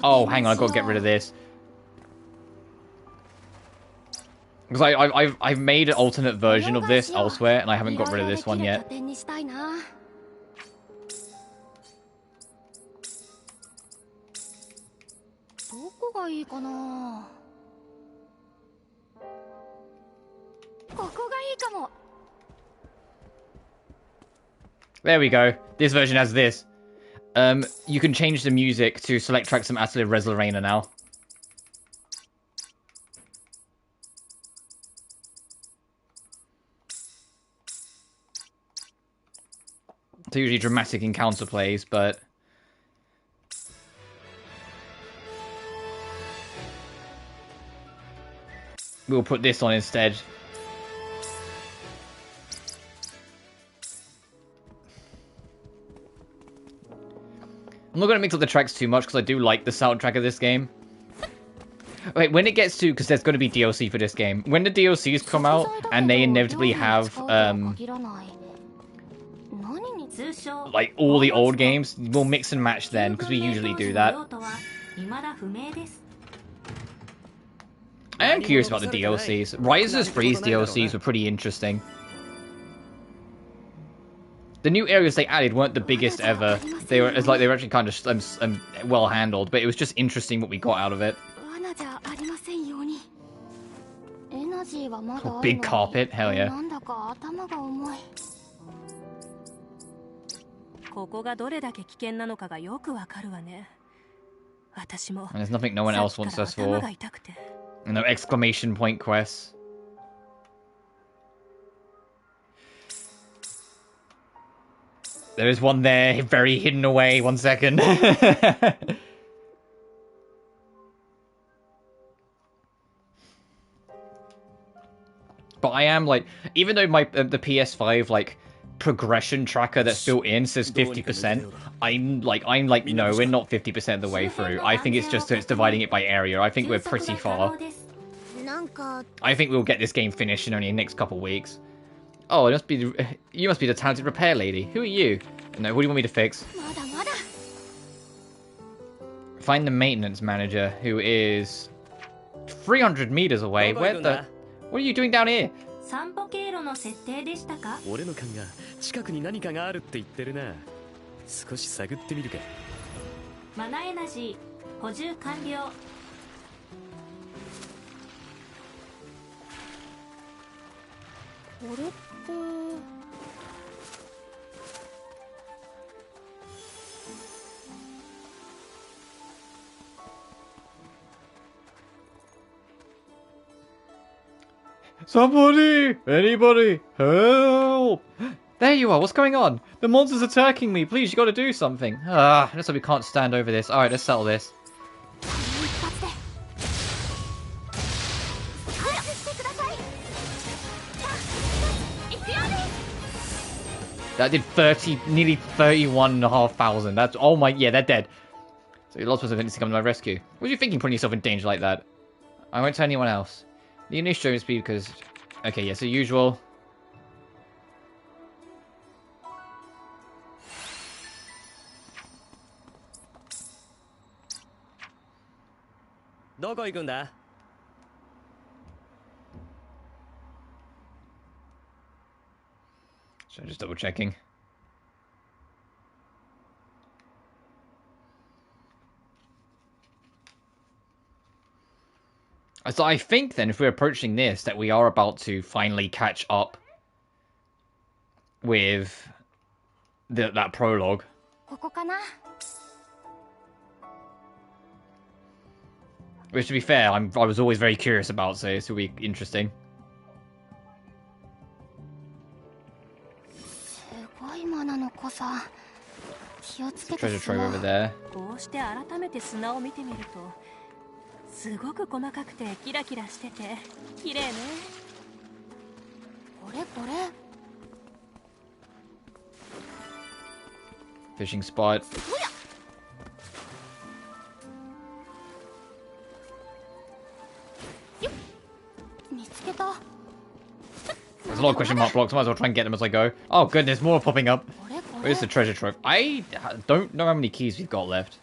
Oh, hang on, I've got to get rid of this. Because I've made an alternate version of this elsewhere, and I haven't got rid of this one yet. There we go. This version has this. You can change the music to select tracks from Atelier Yumia now. It's usually dramatic encounter plays, but we'll put this on instead. I'm not going to mix up the tracks too much because I do like the soundtrack of this game. Wait, when it gets to... because there's going to be DLC for this game. When the DLCs come out and they inevitably have, like, all the old games, we'll mix and match then because we usually do that. I am curious about the DLCs. Riser's Freeze DLCs were pretty interesting. The new areas they added weren't the biggest ever. They were they were actually kind of well handled, but it was just interesting what we got out of it. Oh, big carpet, hell yeah. ここがどれだけ危険なのかがよくわかるわね。私も And there's nothing no one else wants us for. 頭が痛くて。No exclamation point quests. There is one there, very hidden away. 1 second. But I am like, even though my the PS5 like progression tracker that's built in says 50%, I'm like no, we're not 50% of the way through. I think it's just it's dividing it by area. I think we're pretty far. I think we'll get this game finished in only the next couple weeks. Oh, it must be you must be the talented repair lady. Who are you? No, what do you want me to fix? Find the maintenance manager, who is 300 meters away. Where the? What are you doing down here? 散歩経路の設定でしたか？俺の勘が近くに何かがあるって言ってるな。少し探ってみるか。マナエナジー補充完了。これって Somebody! Anybody! Help! There you are, what's going on? The monster's attacking me, please, you gotta do something. Ah, looks like we can't stand over this. Alright, let's settle this. That did nearly 31,500. That's, oh my, yeah, they're dead. So you're lost person to come to my rescue. What are you thinking, putting yourself in danger like that? I won't tell anyone else. The initial speed because... Okay, yeah, so usual. Where are you going? So just double checking. So I think then, if we're approaching this, that we are about to finally catch up with that prologue. ここかな Which, to be fair, I was always very curious about, so this will be interesting. すごいマナの濃さ。気をつけて Treasure trove over there. こうして改めて砂を見てみると、すごく細かくてキラキラしてて綺麗ね。これこれ。 Fishing spot. There's a lot of question mark blocks. Might as well try and get them as I go. Oh goodness, more popping up. Where's the treasure trove? I don't know how many keys we've got left.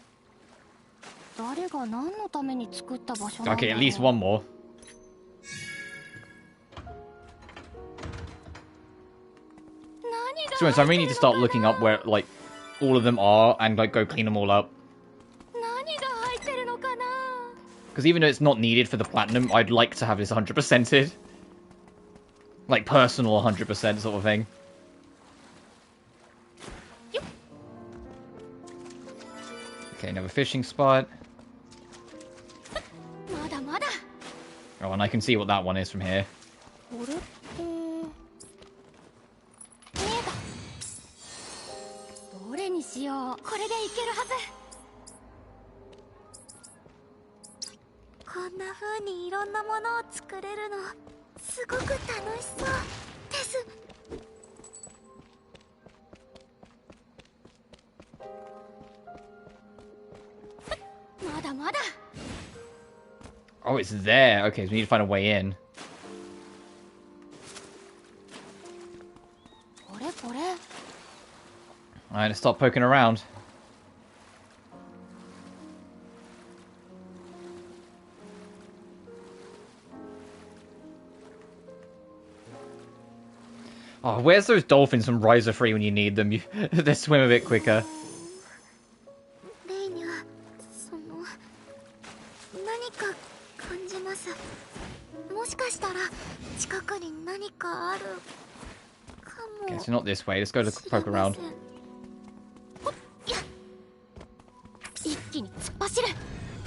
Okay, at least one more. So I really need to start looking up where, like, all of them are and, like, go clean them all up. Because even though it's not needed for the platinum, I'd like to have this 100%ed. Like, personal 100% sort of thing. Okay, another fishing spot. Oh, and I can see what that one is from here. どれにしよう。これでいけるはず。こんな風にいろんなものを作れるのすごく楽しそうです。まだまだ。 Oh, it's there. Okay, so we need to find a way in. これこれ。 Alright, let's stop poking around. Oh, where's those dolphins from Riser Free when you need them? They swim a bit quicker. レイには何か感じます。もしかしたら近くに何かあるかも。 Guess not this way. Let's go to poke around. 一気に突っ走る。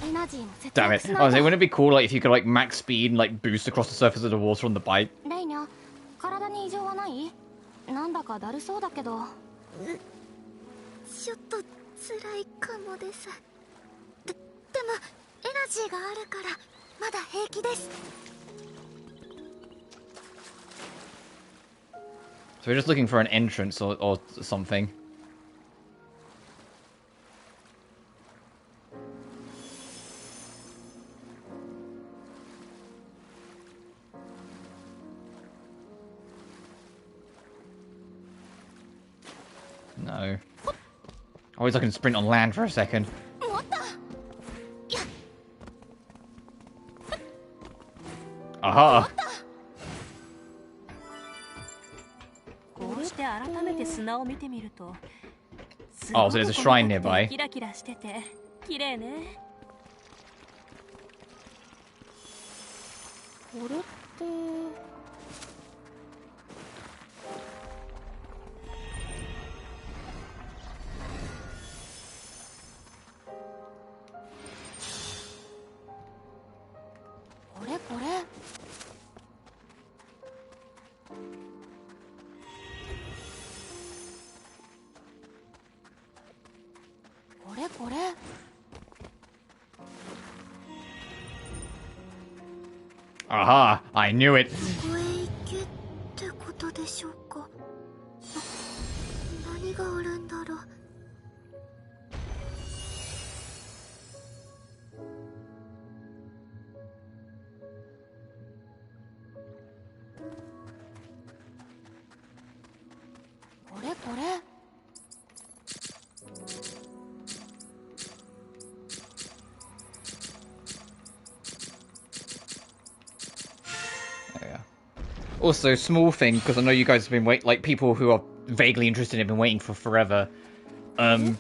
エナジーも節 Damn 約 it. し I ない was と。 like, wouldn't it be cool like if you could like max speed and like boost across the surface of the water on the bike? レイニャ、体に異常はない？なんだかだるそうだけど。ちょっと辛いかもです。でもエナジーがあるからまだ平気です。 So we're just looking for an entrance or something. No. I was looking to sprint on land for a second. もっと。いや、 Aha! こうして改めて砂を見てみると、 Oh, so there's a shrine nearby. キラキラしてて綺麗ね。これって。 これこれ。これこれ。 Aha! I knew it! ここへ行けってことでしょうか。何があるんだろう。 これこれ。 There we are. Also, small thing, because I know you guys have been like people who are vaguely interested have been waiting for forever. I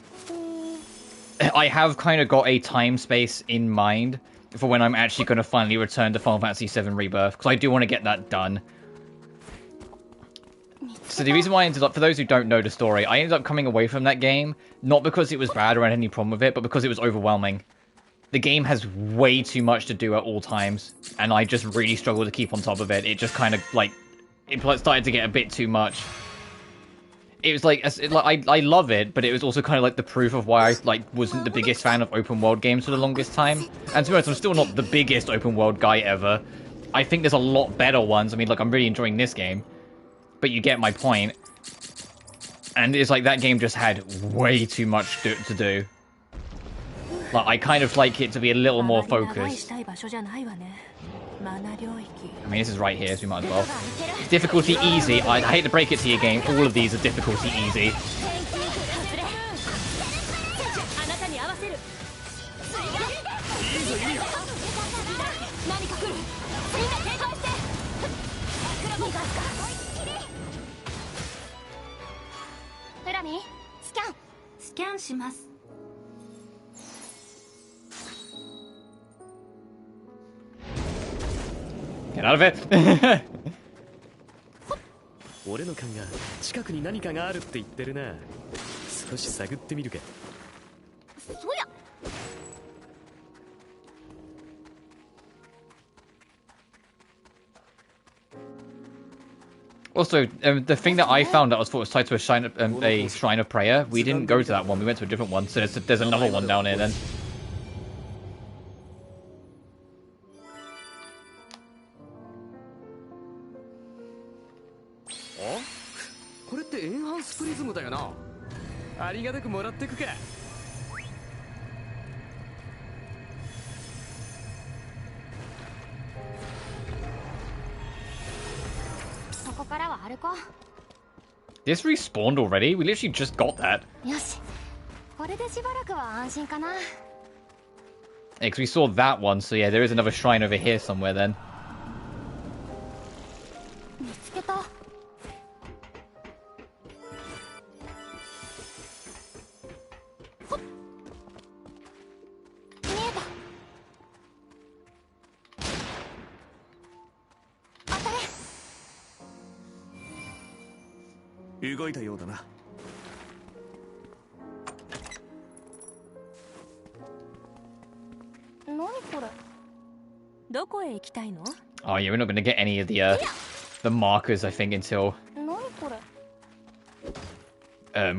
have kind of got a time space in mind for when I'm actually going to finally return to Final Fantasy VII Rebirth, because I do want to get that done. So the reason why I ended up, for those who don't know the story, I ended up coming away from that game, not because it was bad or I had any problem with it, but because it was overwhelming. The game has way too much to do at all times, and I just really struggle to keep on top of it. It just kind of, like, it started to get a bit too much. It was like, I love it, but it was also kind of like the proof of why I, like, wasn't the biggest fan of open world games for the longest time. And to be honest, I'm still not the biggest open world guy ever. I think there's a lot better ones. I mean, like, I'm really enjoying this game. But you get my point. And it's like that game just had way too much to do. Like, I kind of like it to be a little more focused. I mean, this is right here, so we might as well. Difficulty easy. I hate to break it to you, game. All of these are difficulty easy. Scan します。 Get out of it! 俺の勘が近くに何かがあるって言ってるな。少し探ってみるか。そや。 Also, the thing that I found that was thought was tied to a shrine of prayer, we didn't go to that one. We went to a different one. So there's another one down here then. これってエンハンスプリズムだよな。ありがたくもらってくか。ここからは歩こう。 This respawned already? We literally just got that. よし。これでしばらくは安心かな。 Yeah, because we saw that one, so yeah, there is another shrine over here somewhere then. 見つけた。動いたようだな。何これ。どこへ行きたいの？ Oh yeah, we're not going to get any of the markers, I think, until 何これ。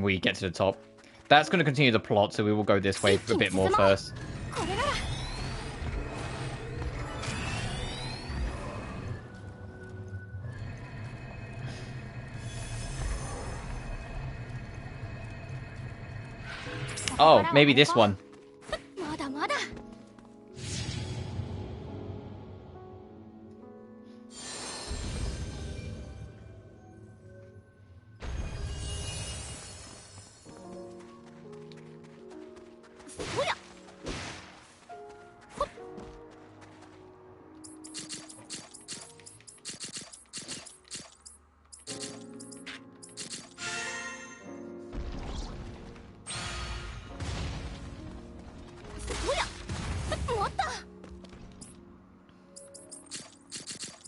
we get to the top. That's going to continue the plot, so we will go this way a bit more first. これなら Oh, maybe this one. まだまだ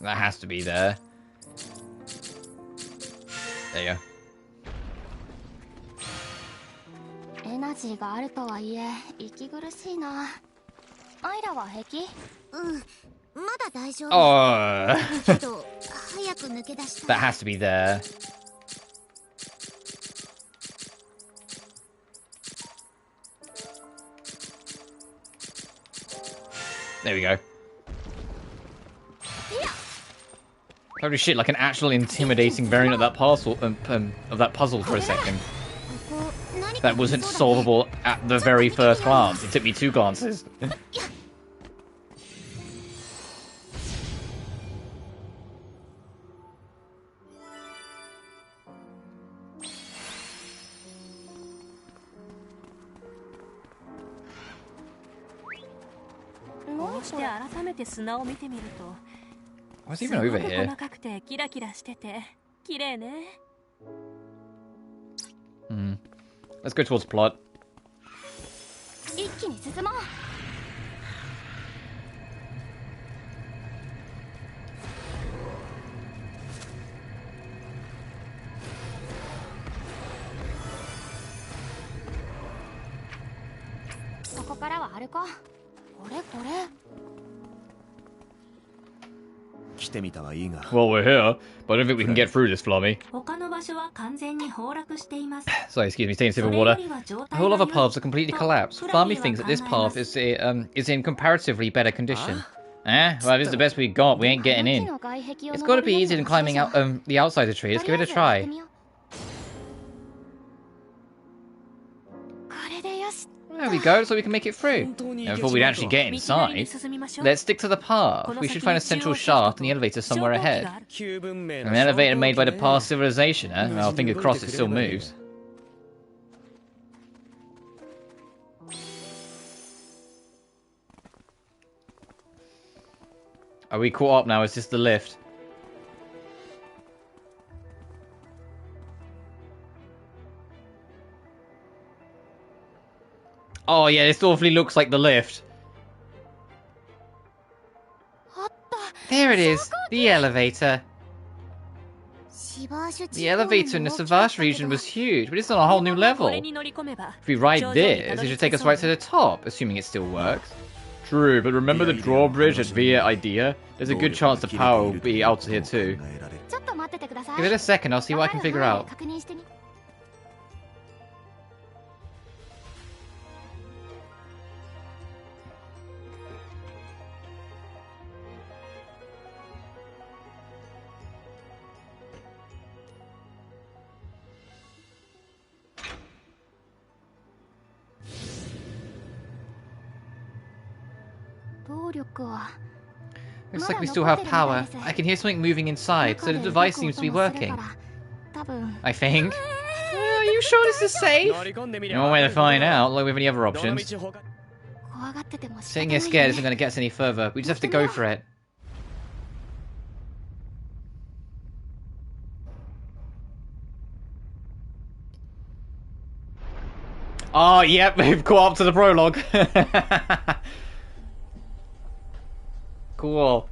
That has to be there. There you go. エナジーがあるとはいえ息苦しいな。アイラは平気？まだ大丈夫。 Oh, けど早く抜け出したい。 that has to be there. There we go. Holy shit, like an actual intimidating variant of that parcel, of that puzzle for a second. ここ何か That wasn't solvable at the very first glance. It took me 2 glances. こうして改めて砂を見てみると What's す even ご over く here? 細かくてキラキラしてて綺麗ね。 Let's go towards plot. 一気に進もう。 ここからは歩こう。これこれ。 来てみたはいいが。 Well, we're here, but I don't think we can get through this, Flummy. 他の場所は完全に崩落しています。 Sorry, excuse me, taking a sip of それよ water. りは状 The 態 whole が other 良い paths are completely と collapsed. フラミ Farmy ーは thinks that this 考えま path す。 is in comparatively better condition. Eh? Well, this is the best we got. We ain't getting in. It's got to be easier than climbing out the outside of the tree. Let's give it a try. これでよし。 There we go, so we can make it through. Now, before we actually get 道なりに inside, 進みましょう。 let's stick to the path. We should find a central shaft and the elevator somewhere ahead. 旧文明 An の elevator made by the ね past civilization, eh? Well, finger crossed it still moves. Are we caught up now? Is this the lift? Oh yeah, this awfully looks like the lift. あった。 There it is, the elevator. シバーシュ The 地方の elevator in the 大きかった Savage けど region was huge, but it's on a whole new こ level. れに乗り込めば If we ride 頂上に this, た it どり should 着 take け us そう right to the top, assuming it still works. True, but remember the drawbridge at Via Idea? There's a good chance the power will be out here too. ちょっと待っててください。 Give it a second, I'll see what I can figure わ out. かる範囲で確認してみ。 動力は Looks like we still have power. I can hear something moving inside, so the device seems to be working. 多分 I think. Are you sure this is safe? 乗り込んでみり No one way to find out, like we have any other どの options. 道他 怖がってても仕 Sitting 方ない here ね scared isn't going to get us any further. We just have to go for it. Oh, yep, we've caught up to the prologue. Cool.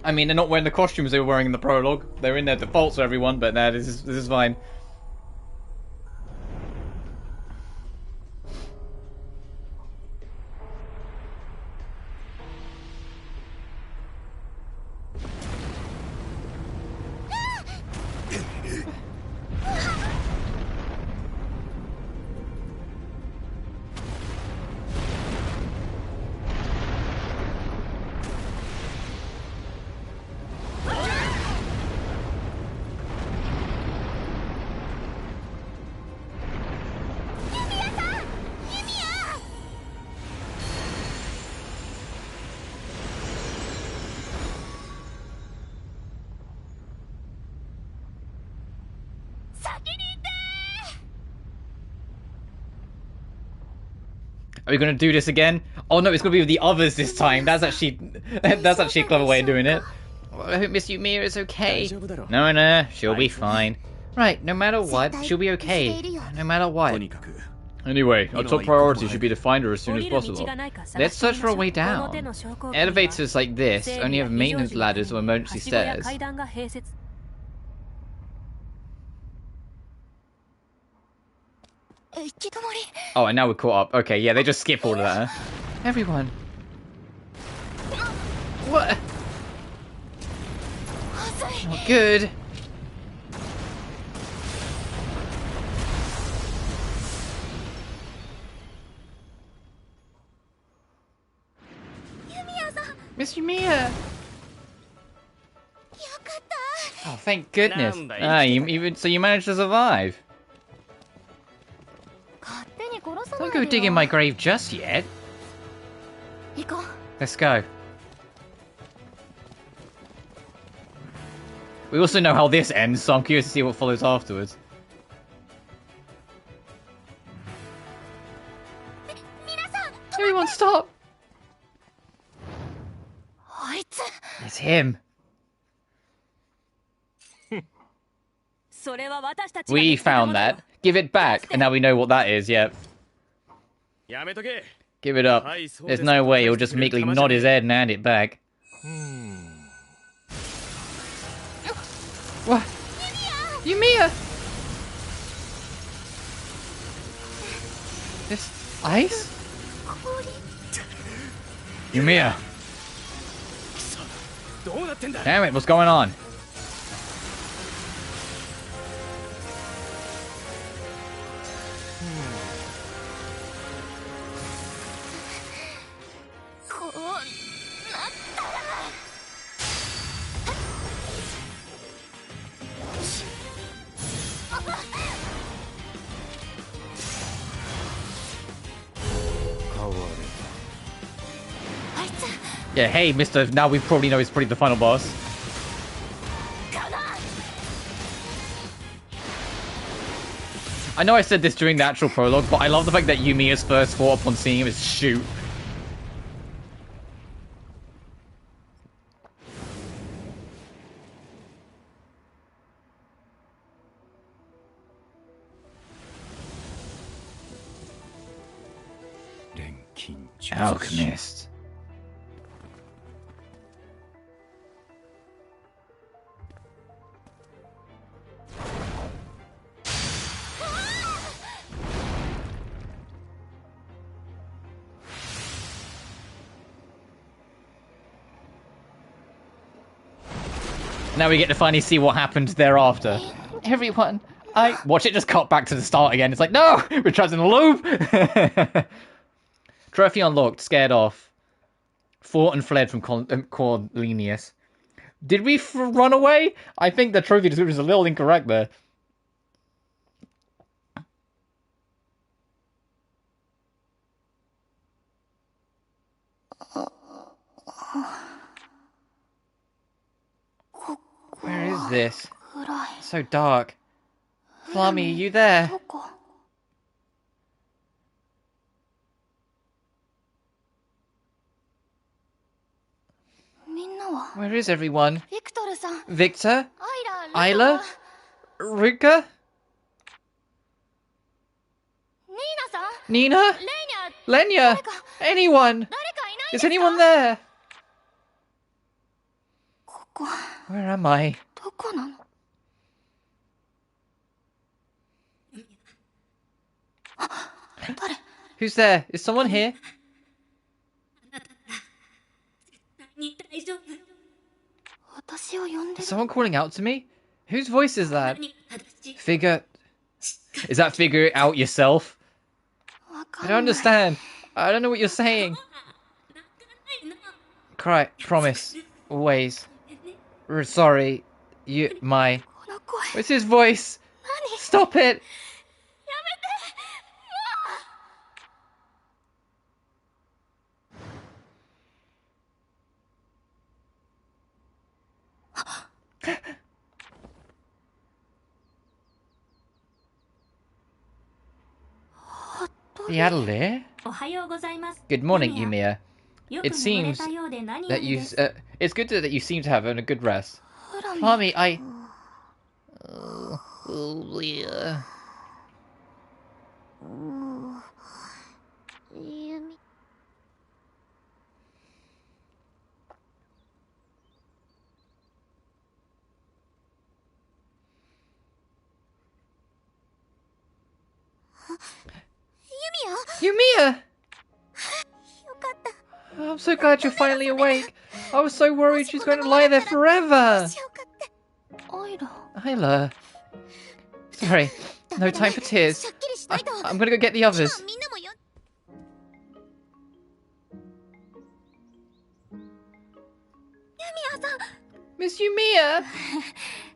I mean, they're not wearing the costumes they were wearing in the prologue. They're in their defaults for everyone, but nah, this is fine. Are we going to do this again? Oh no, it's going to be with the others this time. That's actually a clever way of doing it. Well, I hope Miss Yumia is okay. No, she'll be fine. Right, no matter what, she'll be okay. No matter what. Anyway, our top priority should be to find her as soon as possible. Let's search for a way down. Elevators like this only have maintenance ladders or emergency stairs. Oh, and now we're caught up. Okay, yeah, they just skip all of that, huh? Everyone. What? Not good. Miss Yumia! Oh, thank goodness. So you managed to survive. Don't go digging my grave just yet. Let's go. We also know how this ends, so I'm curious to see what follows afterwards. Everyone stop! It's him. We found that. Give it back. And now we know what that is, yep. Give it up. There's no way he'll just meekly nod his head and hand it back. What? Yumia! This ice? Yumia! Damn it, what's going on? Yeah, hey, Mister. Now we probably know he's probably the final boss. I know I said this during the actual prologue, but I love the fact that Yumiya's first thought upon seeing him is shoot. Alchemist. Now we get to finally see what happened thereafter. Everyone, watch it just cut back to the start again. It's like, no, we're trapped in a loop. Trophy unlocked, scared off. Fought and fled from Cornelius. Did we run away? I think the trophy description is a little incorrect there. Where is this? It's so dark. Flammy, are you there? Where is everyone? Victor? Isla? Ruka? Nina? Lenya? Anyone? Is anyone there? Where am I? どこなの？ Who's there? Is someone here? 大丈夫。私を呼んで Is る。 someone calling out to me? Whose voice is that? 何が正しい？ Figure... Is that figure it out yourself? わか I んない。 don't understand. I don't know what you're saying. Cry. Promise. Always. Sorry. You... My... この声。 What's his voice? 何？ Stop it! やめて。 The Atelier? おはようございます。 Good morning, Yumia. よ It く眠れ seems たようで何よ that り you... です it's good that you seem to have a good rest. ほら Mommy, I... Oh, yeah. ゆみ。Yumia! よかった。 I'm so glad you're finally awake. I was so worried she's going to lie there forever. しようかって。オイラ。 Hyla. Sorry, no time for tears. しゃっきりしないと。 I'm gonna go get the others. みんなもよ。ユミヤさん。 Miss Yumia!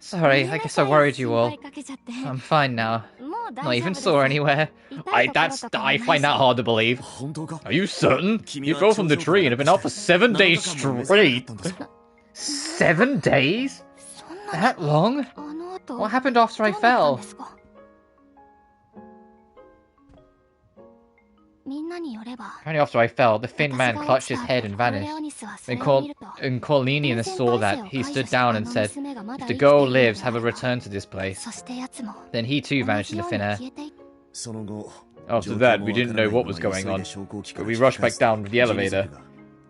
Sorry, I guess I worried you all. 心配かけちゃって。 I'm fine now. もう Not 大丈夫 even です。 sore anywhere. 痛いところとかもない I find that hard to believe. 本当か？ Are you certain? You fell from the tree and have been out for 7 days straight. 7 days? そんな。 That long? あの後。 What happened after I どうなったん fell? ですか？みんなによれば。 Apparently after I fell, the thin man clutched his head and vanished. When Cornelius saw that, he stood down and said, "If the girl lives, have her return to this place." Then he too vanished in the thin air. その後、 After that, we didn't know what was going on, but we rushed back down with the elevator.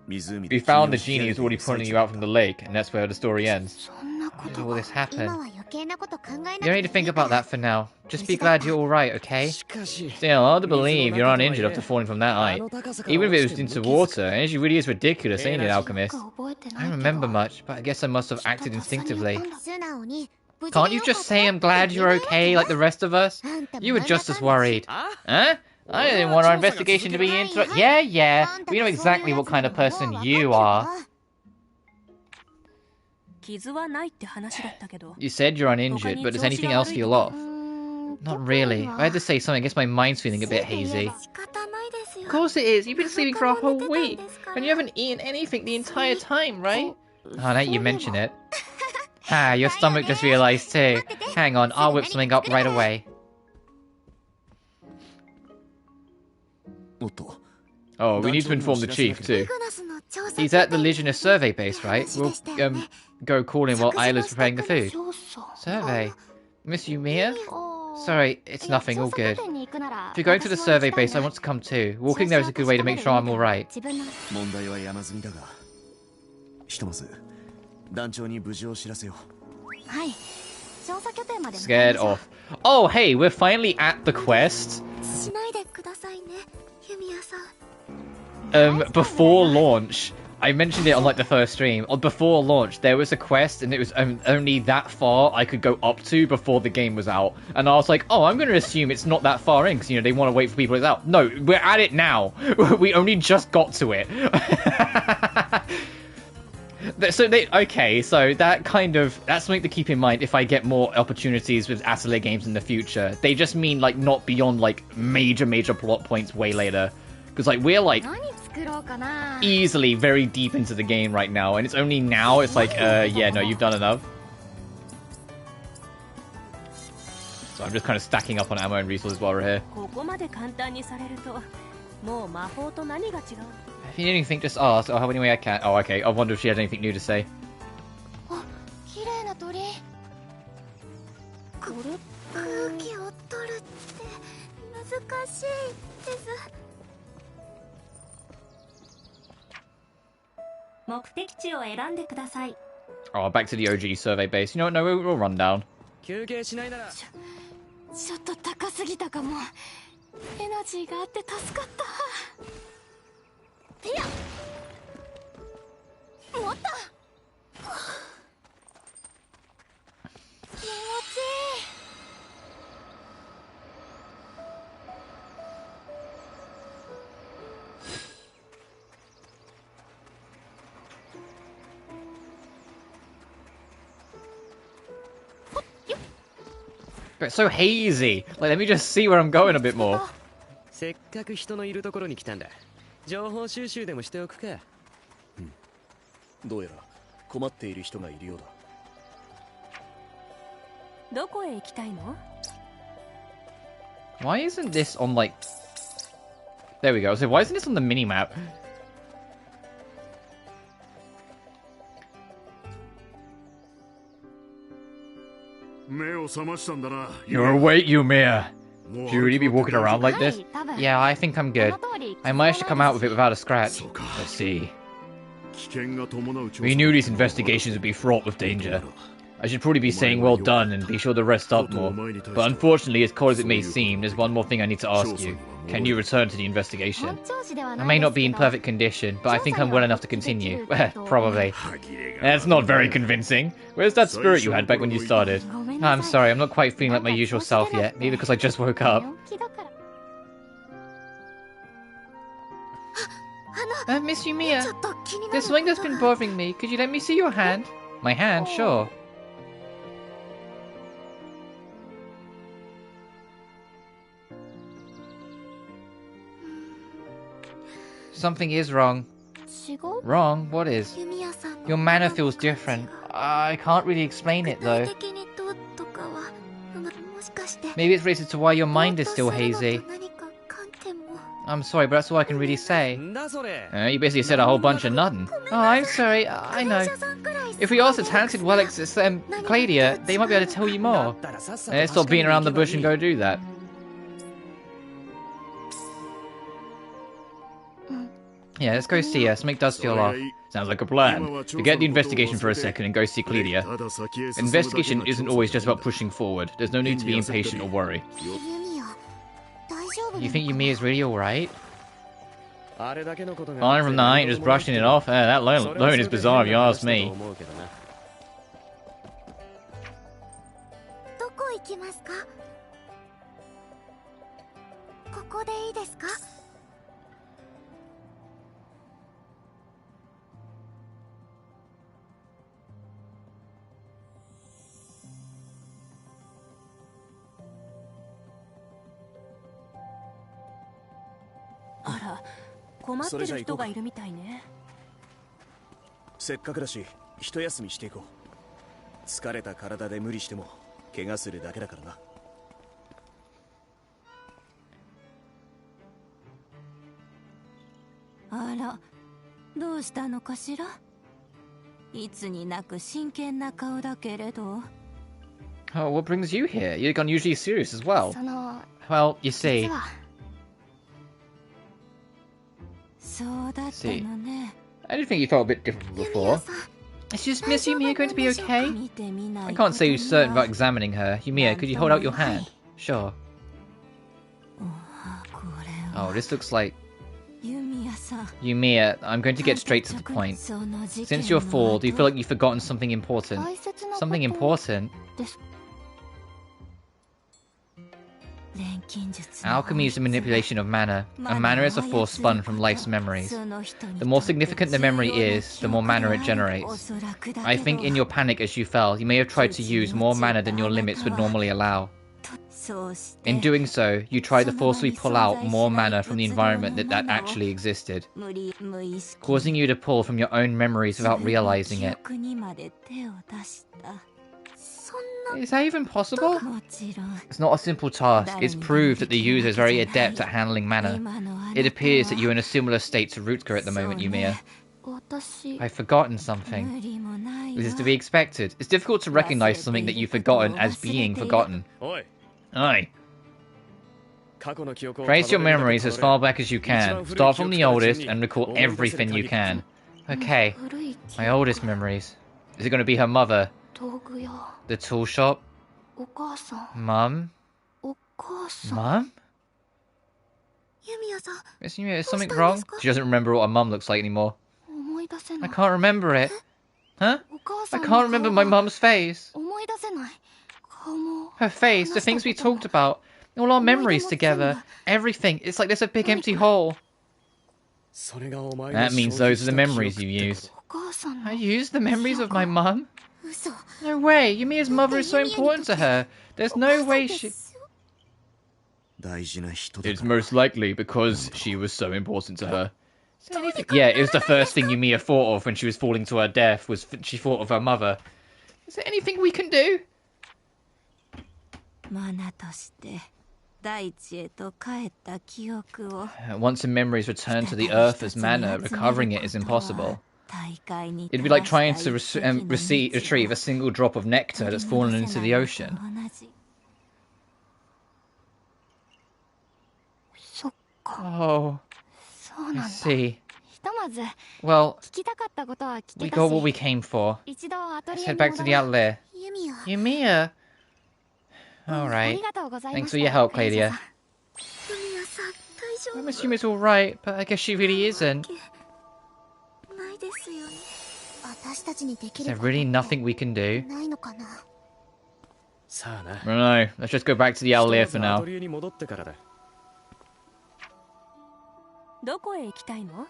We found the genie was already pulling you out from the lake, and that's where the story ends. How did all this happen? You don't need to think about that for now. Just be glad you're alright, okay? しかし、 Still, hard to believe you're uninjured after falling from that height. Even if it was into water, energy really is ridiculous, ain't it, Alchemist? I don't remember much, but I guess I must have acted instinctively. Can't you just say I'm glad you're okay like the rest of us? You were just as worried. Huh? I didn't want our investigation to be interrupted. Yeah. We know exactly what kind of person you are. 傷はないって話だったけど。 You said you're uninjured, but does anything else feel off? Not really. If I had to say something, I guess my mind's feeling a bit hazy. Of course it is. You've been sleeping for a whole week, and you haven't eaten anything the entire time, right? Oh, now you mention it. Ah, your stomach just realized too. Hang on, I'll whip something up right away. おっと。 Oh, we need to inform the chief too. He's at the Legionist survey base, right? We'll go call him while Isla's preparing the food. Survey? Miss Yumia? Sorry, it's nothing, all good. If you're going to the survey base, I want to come too. Walking there is a good way to make sure I'm alright. 問題は山積みだが、ひとまず団長に無事を知らせよう。はい。調査拠点まで。 Scared off. Oh, hey, we're finally at the quest. しないでくださいね、ユミヤさん。 Before launch, I mentioned it on like the first stream. Before launch, there was a quest, and it was only that far I could go up to before the game was out. And I was like, oh, I'm going to assume it's not that far in, because they want to wait for people it's out. No, we're at it now. We only just got to it. Okay, so that's something to keep in mind if I get more opportunities with Atelier games in the future. They just mean like not beyond like major plot points way later. Because like we're like easily very deep into the game right now, and it's only now it's like, yeah, no, you've done enough. So I'm just kind of stacking up on ammo and resources while we're here. ここまで簡単にされると、もう魔法と何が違う？ If you need anything, just ask. I'll help any way I can. Oh, okay. I wonder if she had anything new to say. あ、綺麗な鳥。空気を取るって難しいです。 目的地を選んでください。Oh, back to the OG survey base. You know what? No, we'll run down. 休憩しないならちょっと高すぎたかも。エナジーがあって助かった。いやもっと気持ちいい。But it's so hazy. Like, let me just see where I'm going a bit more. せっかく人のいるところに来たんだ。情報収集でもしておくか。どうやら困っている人がいるようだ。どこへ行きたいの？ Why isn't this on, like... There we go. So why isn't this on the mini-map? You're awake, Yumia. Should you really be walking around like this? Yeah, I think I'm good. I managed to come out with it without a scratch. Let's see. We knew these investigations would be fraught with danger. I should probably be saying well done and be sure to rest up more. But unfortunately, as cold as it may seem, there's one more thing I need to ask you. Can you return to the investigation? I may not be in perfect condition, but I think I'm well enough to continue. Probably. That's not very convincing. Where's that spirit you had back when you started? I'm sorry, I'm not quite feeling like my usual self yet. Maybe because I just woke up. Miss Yumia, there's something that's been bothering me. Could you let me see your hand? My hand? Sure. Something is wrong. Wrong? What is? Your manner feels different. I can't really explain it though. Maybe it's related to why your mind is still hazy. I'm sorry, but that's all I can really say. You basically said a whole bunch of nothing. Oh, I'm sorry. I know. If we ask the talented Claudia, they might be able to tell you more. Let's stop beating around the bush and go do that. Yeah, let's go see her. Something does feel off. Sounds like a plan. Forget the investigation for a second and go see Claudia. Investigation isn't always just about pushing forward. There's no need to be impatient or worry. You think Yumi is really alright? Fine from the height, just brushing it off? That alone is bizarre if you ask me.せっかくだし一休みしていこう。疲れた体で無理しても怪我するだけだからな。あら、どうしたのかしら。いつになく真剣な顔だけれど。Oh, what brings you here? You're unusually serious as well. Well, you see. See. I didn't think you felt a bit different before. Is just Miss Yumia going to be okay? I can't say you're certain about examining her. Yumia, could you hold out your hand? Sure. Oh, this looks like... Yumia, I'm going to get straight to the point. Since your fall, do you feel like you've forgotten something important? Something important? Alchemy is the manipulation of mana, and mana is a force spun from life's memories. The more significant the memory is, the more mana it generates. I think in your panic as you fell, you may have tried to use more mana than your limits would normally allow. In doing so, you tried to forcibly pull out more mana from the environment that actually existed, causing you to pull from your own memories without realizing it. Is that even possible? It's not a simple task. It's proved that the user is very adept at handling mana. It appears that you're in a similar state to Rutger at the moment, Yumia. I've forgotten something. This is to be expected. It's difficult to recognize something that you've forgotten as being forgotten. Aye. Trace your memories as far back as you can. Start from the oldest and recall everything you can. Okay. My oldest memories. Is it going to be her mother? 道具屋 The tool shop? お母さん Mum? お母さん Mum? ユミヤさん Is something wrong? She doesn't remember what her mum looks like anymore. 思い出せ I ない can't remember it. Huh? お母さ I んの can't remember my 顔が mum's face. 思い出せない顔も Her face, the things we talked about, all our memories together, everything. It's like there's a big empty hole. それがお前 That means those are the memories you used. お母さんの I used the memories of my mum? 嘘 No way, Yumiya's mother is so important to her. There's no way she... 大事な人だ It's most likely because she was so important to her. Yeah, it was the first thing Yumiya thought of when she was falling to her death, was she thought of her mother. Is there anything we can do? マナとして大地へと帰った記憶を Once the memories return to the earth as mana, recovering it is impossible. 大海に It'd be like trying to retrieve a single drop of nectar that's fallen into the ocean. そっか Oh, そう I なんだ see. ひとまず Well, 聞きたかったことは聞 we けた got what we し came for. 一度アト Let's リエ head に back to the 戻ろう outlet. ユミヤ Yumiya. あ Alright. りがとうございま Thanks し for た your help, 勇者 Claudia. さんユミヤさん大丈 I assume it's alright, but I guess she really isn't. 夫ないですよね私たちにでき Is る there こと really nothing we can do? ないのかなさあな I don't know. Let's just go back to the outlet for ア now. トリエに戻ってからだどこへ行きたいの？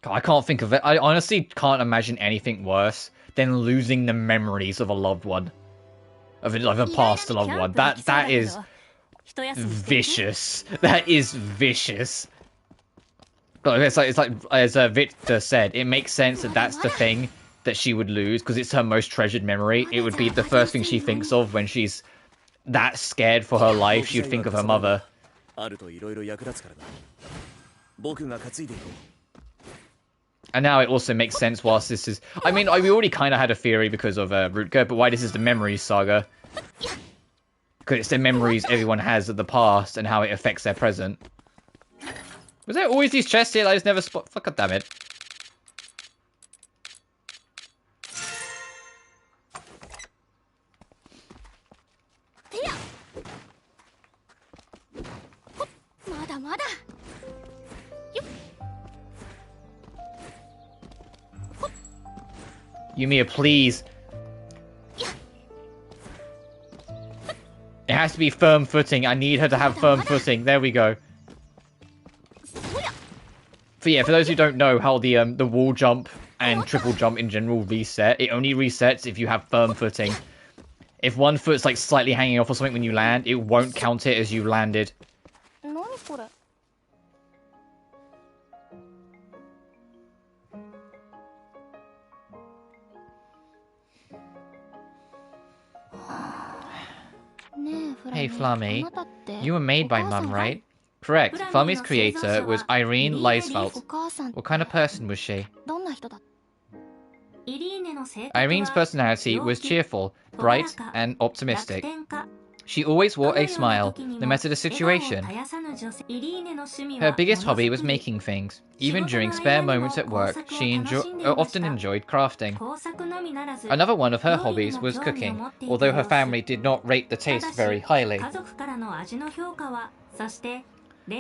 I can't think of it. I honestly can't imagine anything worse than losing the memories of a loved one. Of a past loved one. That is vicious. That is vicious. But it's like as Victor said, it makes sense that that's the thing that she would lose because it's her most treasured memory. It would be the first thing she thinks of when she's that scared for her life. She would think of her mother. あるといろいろ役立つからな僕が担いでいこう And now it also makes sense whilst this is... I mean, we already kind of had a theory because of Rutger, but why this is the memories saga. Because it's the memories everyone has of the past and how it affects their present. Was there always these chests here that I just never spot? Fuck, damn it. Yumiya, please. It has to be firm footing. I need her to have firm footing. There we go. For yeah, for those who don't know how the wall jump and triple jump in general reset, it only resets if you have firm footing. If one foot's like slightly hanging off or something when you land, it won't count it as you landed. 何これ Hey, Flammy. You were made by Mum, right? Correct. Flammy's creator was Irene Leisfeld. What kind of person was she? どんな人だ Irene's personality was cheerful, bright, and optimistic. She always wore a smile, no matter the situation. Her biggest hobby was making things. Even during spare moments at work, she often enjoyed crafting. Another one of her hobbies was cooking, although her family did not rate the taste very highly.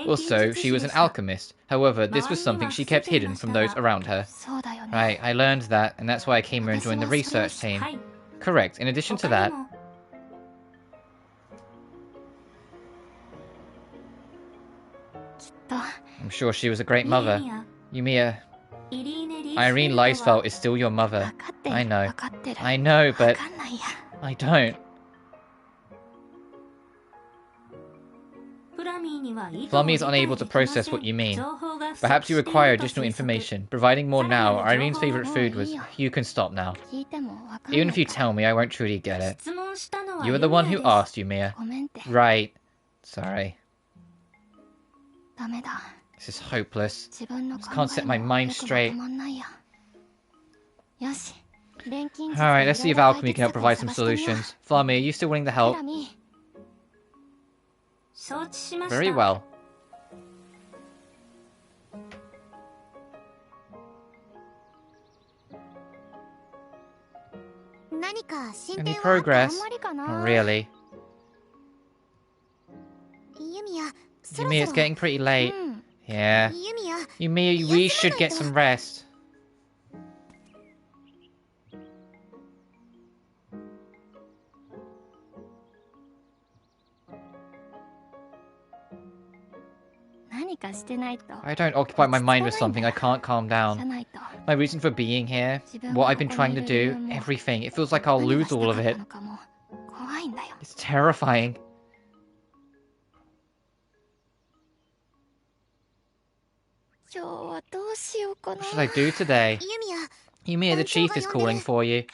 Also, she was an alchemist. However, this was something she kept hidden from those around her. そうだよね Right, I learned that, and that's why I came here and joined the research team. Correct. In addition to that, I'm sure she was a great mother. Yumiya, Irene Leisfeld is still your mother. I know. 分かってる I know, 分 but かんないや I don't. Flammy is unable to process what you mean. Perhaps you require additional information. Providing more now, Irene's favorite food was... You can stop now. 聞いても分かんない Even if you tell me, I won't truly get it. You were the one who asked, Yumiya. ごめんって Right. Sorry. ダメだ This is hopeless. 自分の考 Can't set my えも mind よくま straight. とまんないやよし錬金術 Alright, で let's see if いろいろ alchemy can help 解決 provide some 策を探してみよう solutions. Flammy, are you still willing to help? ラミ Very well. Any progress? Not really. Yumia, it's getting pretty late. Yeah. Yumia, we should get some rest. I don't occupy my mind with something. I can't calm down. My reason for being here, what I've been trying to do, everything. It feels like I'll lose all of it. It's terrifying. What should I do today? Yumia, the chief is calling for you.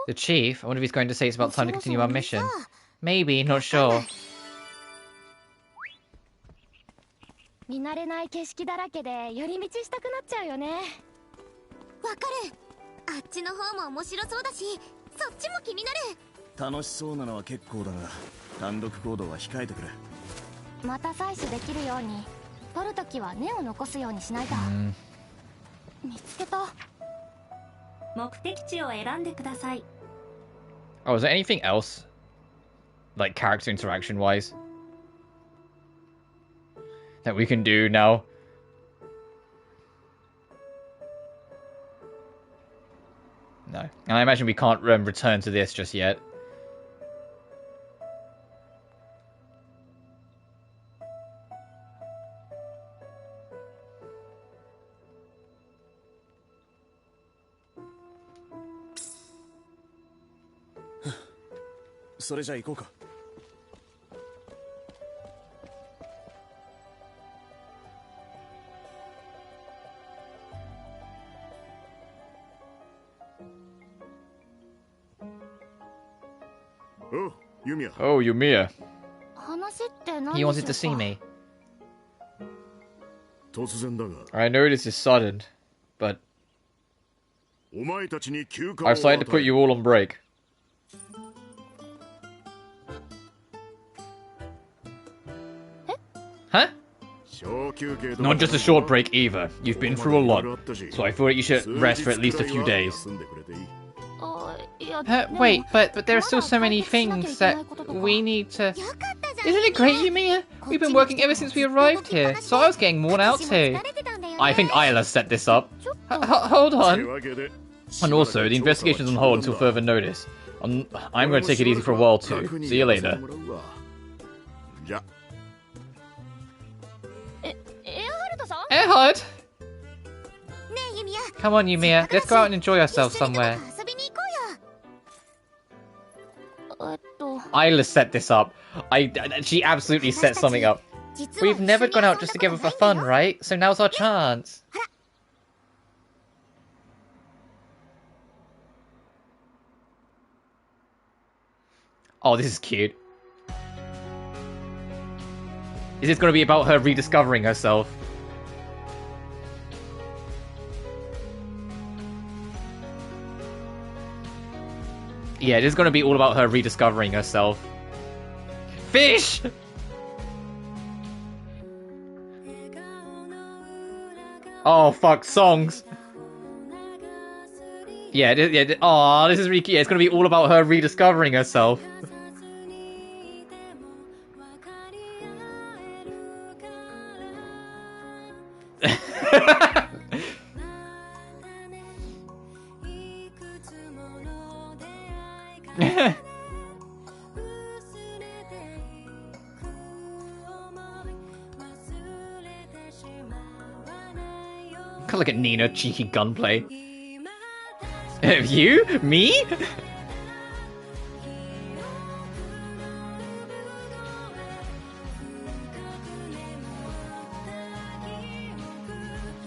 The chief? I wonder if he's going to say it's about time to continue our mission. Maybe, not sure. 見慣れない景色だらけで寄り道したくなっちゃうよね。わかる。あっちの方も面白そうだし、そっちも気になる。楽しそうなのは結構だが、単独行動は控えてくれ。また採取できるように、取るときは根を残すようにしないと。見つけた。目的地を選んでください。Oh, is there anything else? Like character interaction wise? That we can do now? No. And I imagine we can't return to this just yet. So, let's go. Oh, Yumia. Oh, Yumia. 話って何でしょうか? He wanted to see me. 突然だが I know this is sudden, but お前たちに休暇を I've decided to put you all on break. Huh? Not just a short break either. You've been through a lot, so I thought you should rest for at least a few days. Wait, but there are still so many things that we need to... Isn't it great, Yumia? We've been working ever since we arrived here, so I was getting worn out too. I think Isla set this up. Hold on. And also, the investigation's on hold until further notice. I'm going to take it easy for a while too. See you later. Erhard! Come on, Yumia. Let's go out and enjoy ourselves somewhere. Isla set this up. She absolutely set something up. We've never gone out just together for fun, right? So now's our chance. Oh, this is cute. Is this going to be about her rediscovering herself? Yeah, it is going to be all about her rediscovering herself. Fish! Oh, fuck, songs. Yeah, oh, this is really cute. Yeah, it's going to be all about her rediscovering herself. Look at Nina, cheeky gunplay. You? Me?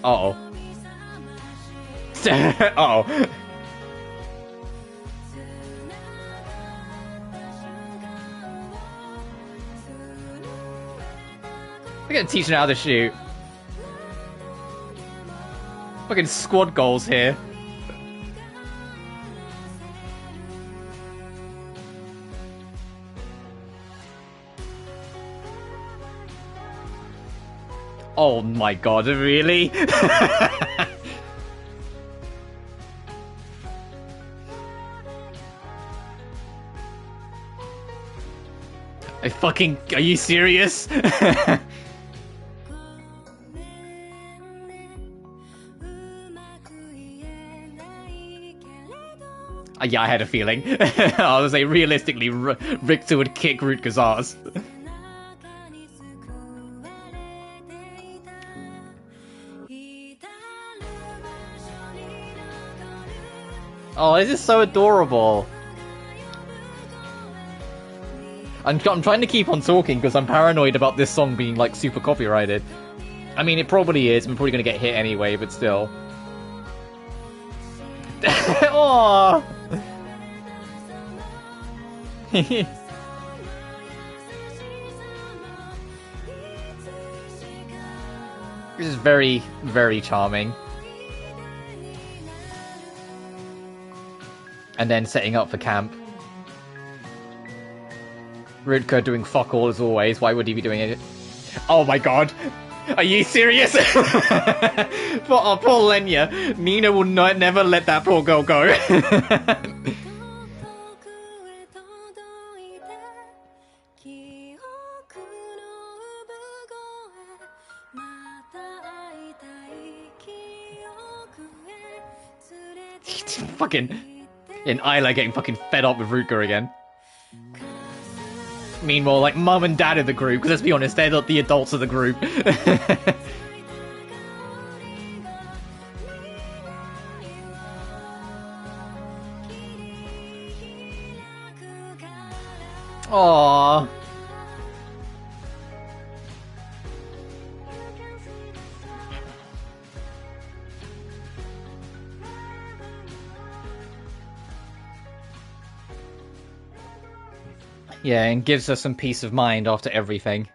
Uh-oh. Uh-oh. We're gonna teach her how to shoot. Fucking squad goals here. Oh my god, really? Are you serious? Yeah, I had a feeling. I was like, realistically, Richter would kick Rutger's ass. Oh, this is so adorable. I'm trying to keep on talking because I'm paranoid about this song being like super copyrighted. I mean, it probably is. I'm probably gonna get hit anyway, but still. Aww. This is very, very charming. And then setting up for camp. Rutger doing fuck all as always. Why would he be doing it? Oh my god. Are you serious? Poor Lenya. Nina will never let that poor girl go. Fucking... And Isla getting fucking fed up with Rutger again. Meanwhile, like, mum and dad of the group, because let's be honest, they're not the adults of the group. Aww. Yeah, and gives us some peace of mind after everything.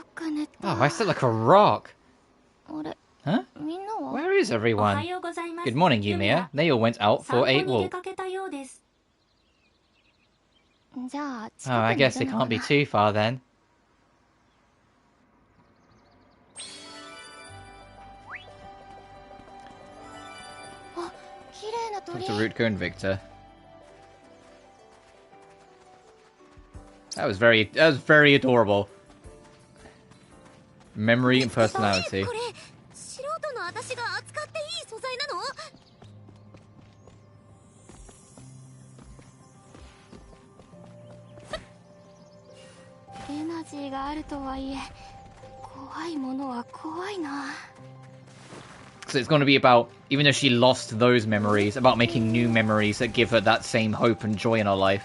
Oh, I sit like a rock. Huh? Where is everyone? Good morning, Yumia. They all went out for a walk. Oh, I guess it can't be too far then. Talk to Rutger and Victor. That was very adorable. Memory and personality. So it's going to be about, even though she lost those memories, about making new memories that give her that same hope and joy in her life.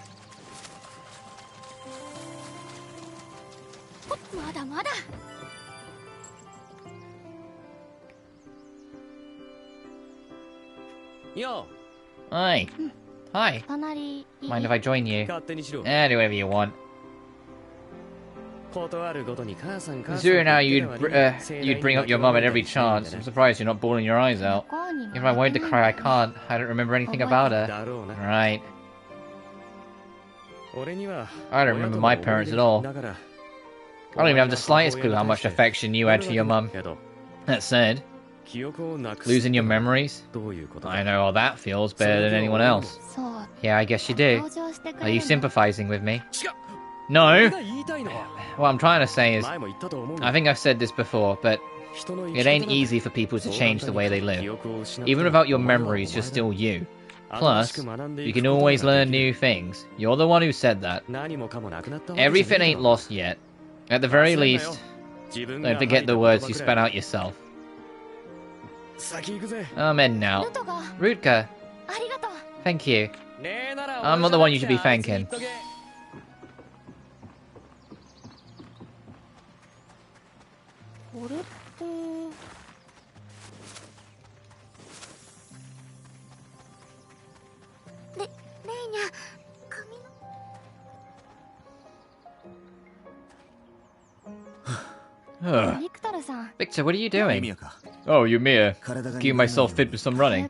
Yo. Hi. Hi. Mind if I join you? Do whatever you want. Sure, now you'd bring up your mum at every chance. I'm surprised you're not bawling your eyes out. If I wanted to cry, I can't. I don't remember anything about her. Right. I don't remember my parents at all. I don't even have the slightest clue how much affection you had for your mum. That said, losing your memories? I know how that feels better than anyone else. Yeah, I guess you do. Are you sympathizing with me? No! What I'm trying to say is, I think I've said this before, but it ain't easy for people to change the way they live. Even without your memories, you're still you. Plus, you can always learn new things. You're the one who said that. Everything ain't lost yet. At the very least, don't forget the words you spat out yourself. I'm heading out. Rutger. Thank you. I'm not the one you should be thanking. Victor, what are you doing? Oh, Yumia. Keeping myself fit with some running.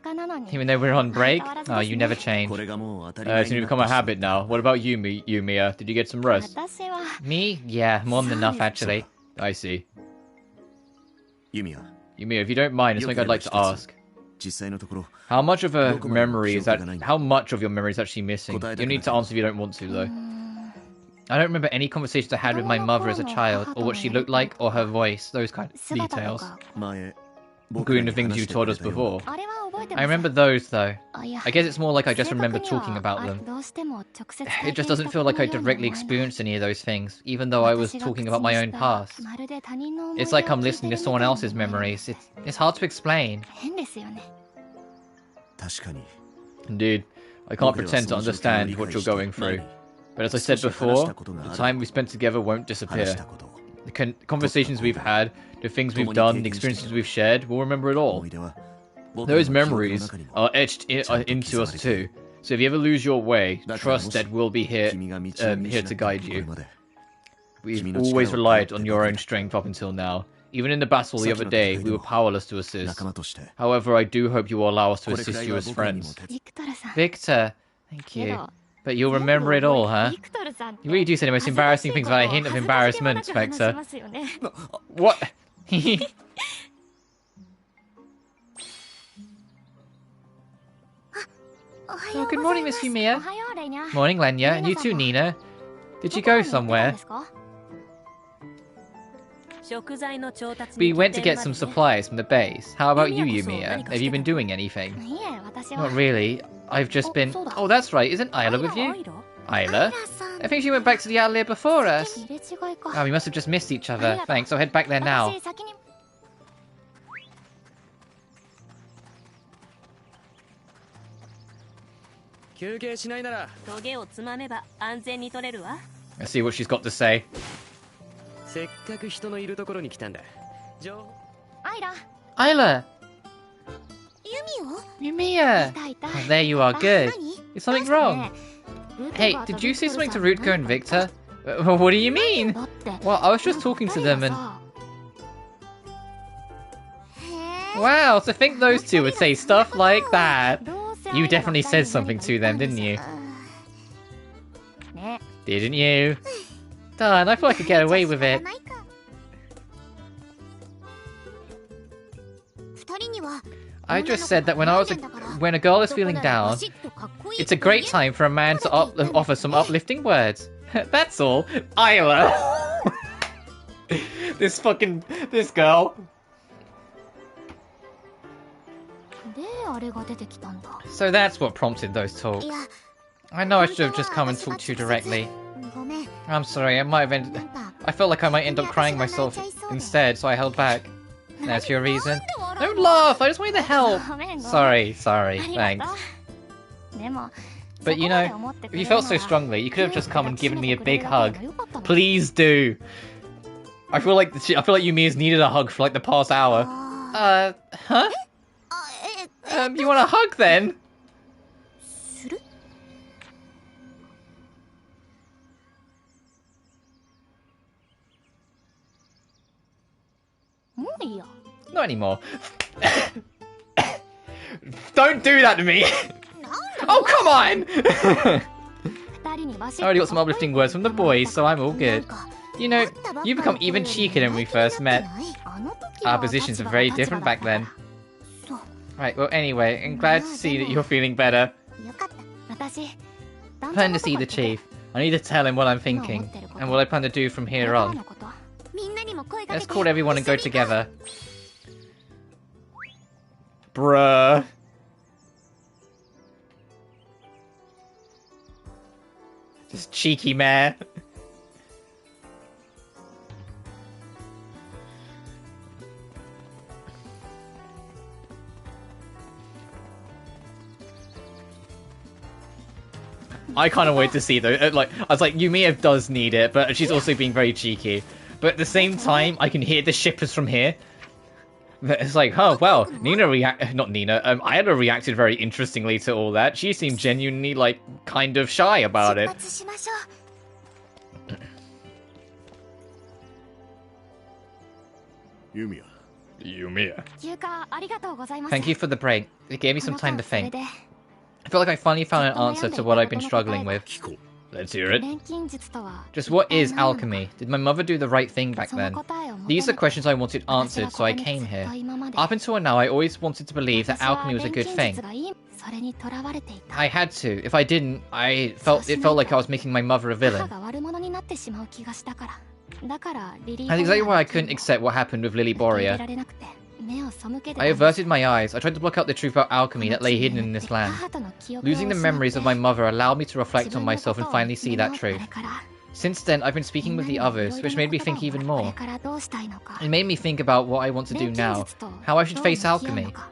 Even though we're on break? Oh, you never change. It's going to become a habit now. What about you, Yumia? Did you get some rest? Me? Yeah, more than enough, actually. I see. Yumia, if you don't mind, it's something I'd like to ask. How much of a memory is that? How much of your memory is actually missing? You need to answer if you don't want to, though. I don't remember any conversations I had with my mother as a child, or what she looked like, or her voice. Those kind of details. Including the things you told us before. I remember those, though. I guess it's more like I just remember talking about them. It just doesn't feel like I directly experienced any of those things, even though I was talking about my own past. It's like I'm listening to someone else's memories. It's hard to explain. Indeed, I can't pretend to understand what you're going through. But as I said before, the time we spent together won't disappear. The conversations we've had, the things we've done, the experiences we've shared, we'll remember it all. Those memories are etched into us too. So if you ever lose your way, trust that we'll be here to guide you. We've always relied on your own strength up until now. Even in the battle the other day, we were powerless to assist. However, I do hope you will allow us to assist you as friends. Victor, thank you. But you'll remember it all, huh? You really do say the most embarrassing things without a hint of embarrassment, Victor. What? Oh, good morning, Miss Yumia. Morning, Lenya. And you too, Nina. Did you go somewhere? We went to get some supplies from the base. How about you, Yumia? Have you been doing anything? Not really. I've just been... Oh, that's right. Isn't Isla with you? Isla? I think she went back to the Atelier before us. Oh, we must have just missed each other. Thanks. I'll head back there now. Let's see what she's got to say. Isla! Yumia! Oh, there you are, good. Is something wrong? Hey, did you say something to Rutger and Victor? What do you mean? Well, I was just talking to them and... Wow, to think those two would say stuff like that. You definitely said something to them, didn't you? Didn't you? Darn, I thought I could get away with it. I just said that when a girl is feeling down, it's a great time for a man to offer some uplifting words. That's all. Isla! This girl. So that's what prompted those talks. I know I should have just come and talked to you directly. I'm sorry, I felt like I might end up crying myself instead, so I held back. That's your reason? Don't laugh, I just wanted to help. Sorry, thanks. But you know, if you felt so strongly, you could have just come and given me a big hug. Please do. I feel like Yumia's needed a hug for like the past hour. Huh? You want a hug then? Not anymore. Don't do that to me! Oh, come on! I already got some uplifting words from the boys, so I'm all good. You know, you become even cheekier than when we first met. Our positions were very different back then. Right, well anyway, I'm glad to see that you're feeling better. I plan to see the chief. I need to tell him what I'm thinking, and what I plan to do from here on. Let's call everyone and go together. Bruh. This cheeky mare. I kind of wait to see though. I was like, Yumia does need it, but she's also being very cheeky. But at the same time, I can hear the shippers from here. It's like, oh well, Ayla reacted very interestingly to all that. She seemed genuinely like kind of shy about it. Yumia. Thank you for the break. It gave me some time to think. I feel like I finally found an answer to what I've been struggling with. Let's hear it. 錬金術とは Just what is alchemy? Did my mother do the right thing back その then? 答えを求め These are questions I wanted 私 answered, は so こ I こに came ずっ here. と今まで Up until now, I always wanted to believe that 私は alchemy was a 錬 good 金 thing. 術がいいそれにとらわれていた I had to. If I didn't, it felt like I was making my mother a 母 villain. が悪者になってしまう気がしたからだからリリー That's exactly why I couldn't accept what happened with Lily 受け入れ Borea. られなくて目を背けて I averted my eyes. I tried to block out the truth about alchemy that lay hidden in this land. 母との記憶を Losing the 失って memories of my mother allowed me to 自 reflect 分 on の myself こ and とを finally 見 see つめ that 直すあ truth. れから Since then, I've been speaking with the みんなに others, いろい which ろ made な me ことを think even こ more. れからどうしたいのか It made me think about what I want to do 錬金 now, 術と how I should どう face 向き合うの alchemy. か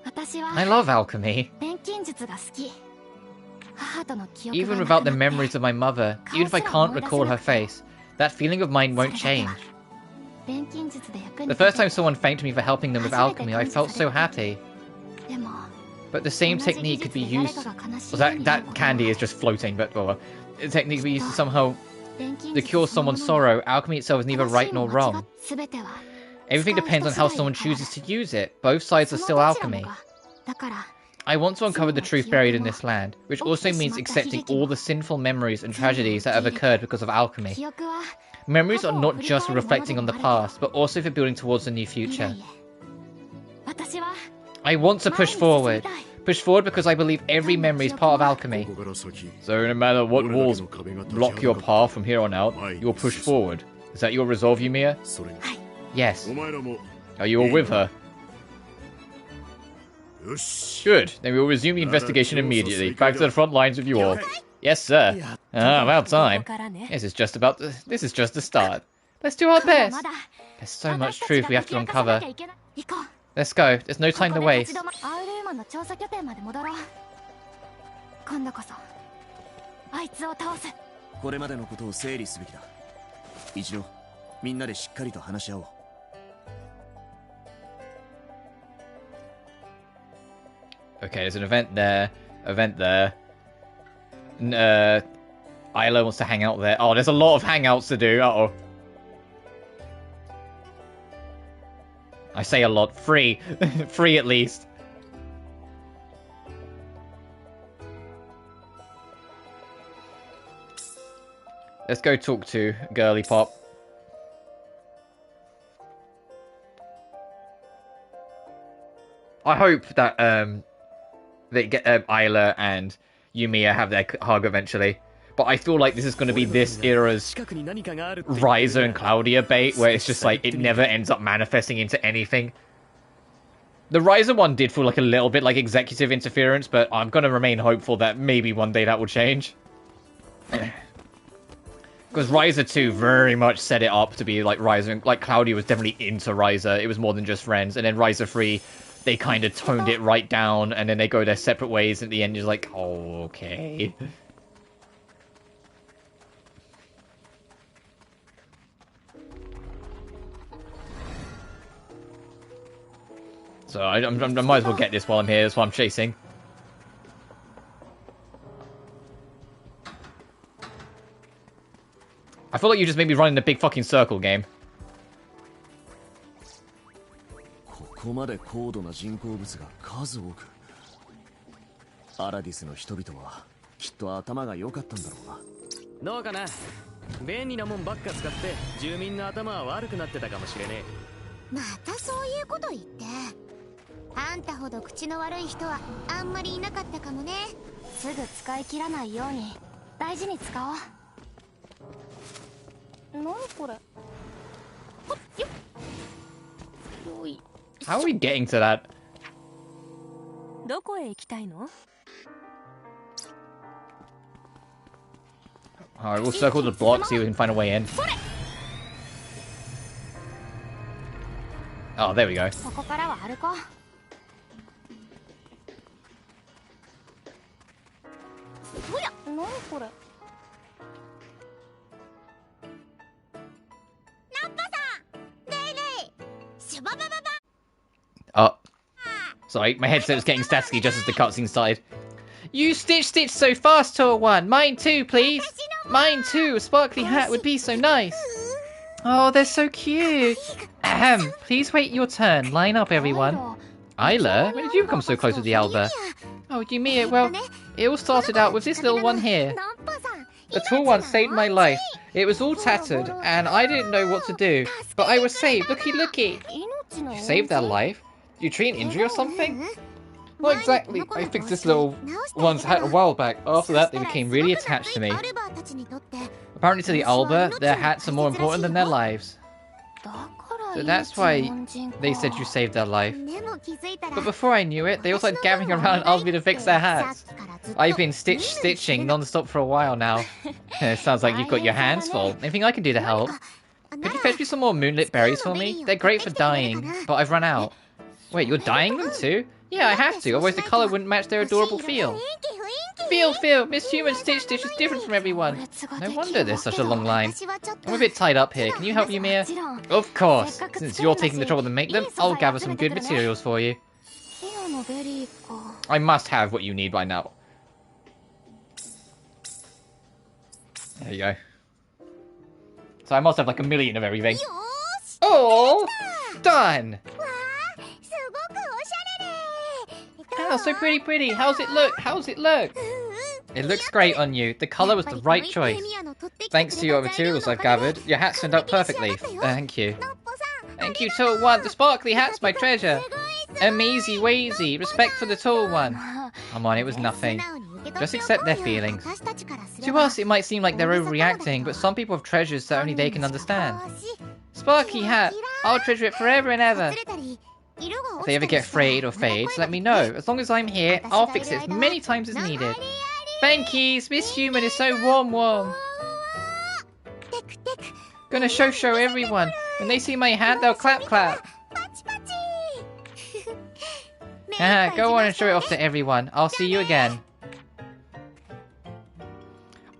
私は I love alchemy. 錬金術が好き母との記憶 Even がな without く the なって memories of my mother, even if I can't recall her face, that feeling of mine won't change. 錬金術で役 The に first 立て time someone thanked me for helping them with alchemy, I felt so happy. でも But the same 同じ technique 技 could be 術で誰 used. かが悲しい Well, 目に that 遭うことは candy is just floating, but a technique could be used to somehow 錬金 to 術 cure そのも someone's のに sorrow. Alchemy itself is neither right nor wrong. 全ては Everything depends on how someone chooses to use it. Both sides are そ still のどちらも alchemy. がだから I want to uncover the truth buried in this land, which also means accepting all the sinful memories and tragedies that have occurred because of alchemy. 記憶は Memories are not just for reflecting on the past, but also for building towards a new 未 future. 来へ私は I want to push forward. Push forward because I believe every memory is part of alchemy. ここから先 So no matter what どれだけ walls の壁が立ち block your はだか path from here on out, you'll push forward. Is that your resolve, Yumia? それに Yes. お前らも Are you all with her? よし Good. Then we will resume the investigation immediately. Back to the front lines with you all. Yes, sir. Ah, about ここ time. からね This is just the start. Let's do our まだ best. まだ There's so much 私たち truth が we have to 解き明かさな uncover. きゃいけない行こう Let's go. There's no time こ to こで waste. 立ち止まアウルーマンの調査拠点まで戻ろう今度こそあいつを倒すこれまでのことを整理すべきだ一度みんなでしっかりと話し合おう Okay, there's an event there. Isla wants to hang out there. Oh, there's a lot of hangouts to do. Uh-oh. I say a lot. 3. 3 at least. Let's go talk to Girly Pop. I hope that they get Isla and Yumia have their hug eventually. But I feel like this is going to be this era's 近くに何かがあるって Ryza and Claudia bait, where it's just like it never ends up manifesting into anything. The Ryza one did feel like a little bit like executive interference, but I'm going to remain hopeful that maybe one day that will change. Because Ryza 2 very much set it up to be like Ryza, and like Claudia was definitely into Ryza. It was more than just friends. And then Ryza 3, they kind of toned it right down, and then they go their separate ways. At the end, you're like, oh, okay. So I might as well get this while I'm here. That's why I'm chasing. I feel like you just made me run in a big fucking circle game. ここまで高度な人工物が数多くアラディスの人々はきっと頭が良かったんだろうなどうかな便利なもんばっか使って住民の頭は悪くなってたかもしれねまたそういうこと言ってあんたほど口の悪い人はあんまりいなかったかもねすぐ使い切らないように大事に使おう何これほっよっよい How are we getting to that? どこへ行きたいの Alright, we'll circle the block, see if we can find a way in. Oh, there we go. ここからは歩こうおや何これナッパさんねえねえシュババババ Oh. Sorry, my headset was getting staticky just as the cutscene started. You stitch so fast, Tor One. Mine too, please. Mine too. A sparkly hat would be so nice. Oh, they're so cute. Ahem. Please wait your turn. Line up, everyone. Isla? When did you become so close with the Alba? Oh, Yumia, well, it all started out with this little one here. The tall one saved my life. It was all tattered, and I didn't know what to do. But I was saved. Looky, looky. You saved their life? Did you treat an injury or something? Not exactly. I fixed this little one's hat a while back. After that, they became really attached to me. Apparently to the Alba, their hats are more important than their lives. So that's why they said you saved their life. But before I knew it, they all started gathering around and asked me to fix their hats. I've been stitching non-stop for a while now. It sounds like you've got your hands full. Anything I can do to help? Could you fetch me some more moonlit berries for me? They're great for dyeing, but I've run out. Wait, you're dyeing them too? Yeah, I have to, otherwise the colour wouldn't match their adorable feel. Feel, Miss Human Stitch is different from everyone. No wonder there's such a long line. I'm a bit tied up here, can you help me, Mia? Of course. Since you're taking the trouble to make them, I'll gather some good materials for you. I must have what you need by now. There you go. So I must have like a million of everything. Oh! Done! Oh, so pretty. How's it look? It looks great on you. The colour was the right choice. Thanks to your materials I've gathered, your hats turned out perfectly. Thank you. Thank you, tall one. The sparkly hat's my treasure. Amazy wazy. Respect for the tall one. Come on, it was nothing. Just accept their feelings. To us, it might seem like they're overreacting, but some people have treasures that only they can understand. Sparky hat. I'll treasure it forever and ever. If they ever get frayed or fades, let me know. As long as I'm here, I'll fix it as many times as needed. Thank you, Miss Human is so warm. Gonna show everyone. When they see my hat, they'll clap. Go on and show it off to everyone. I'll see you again.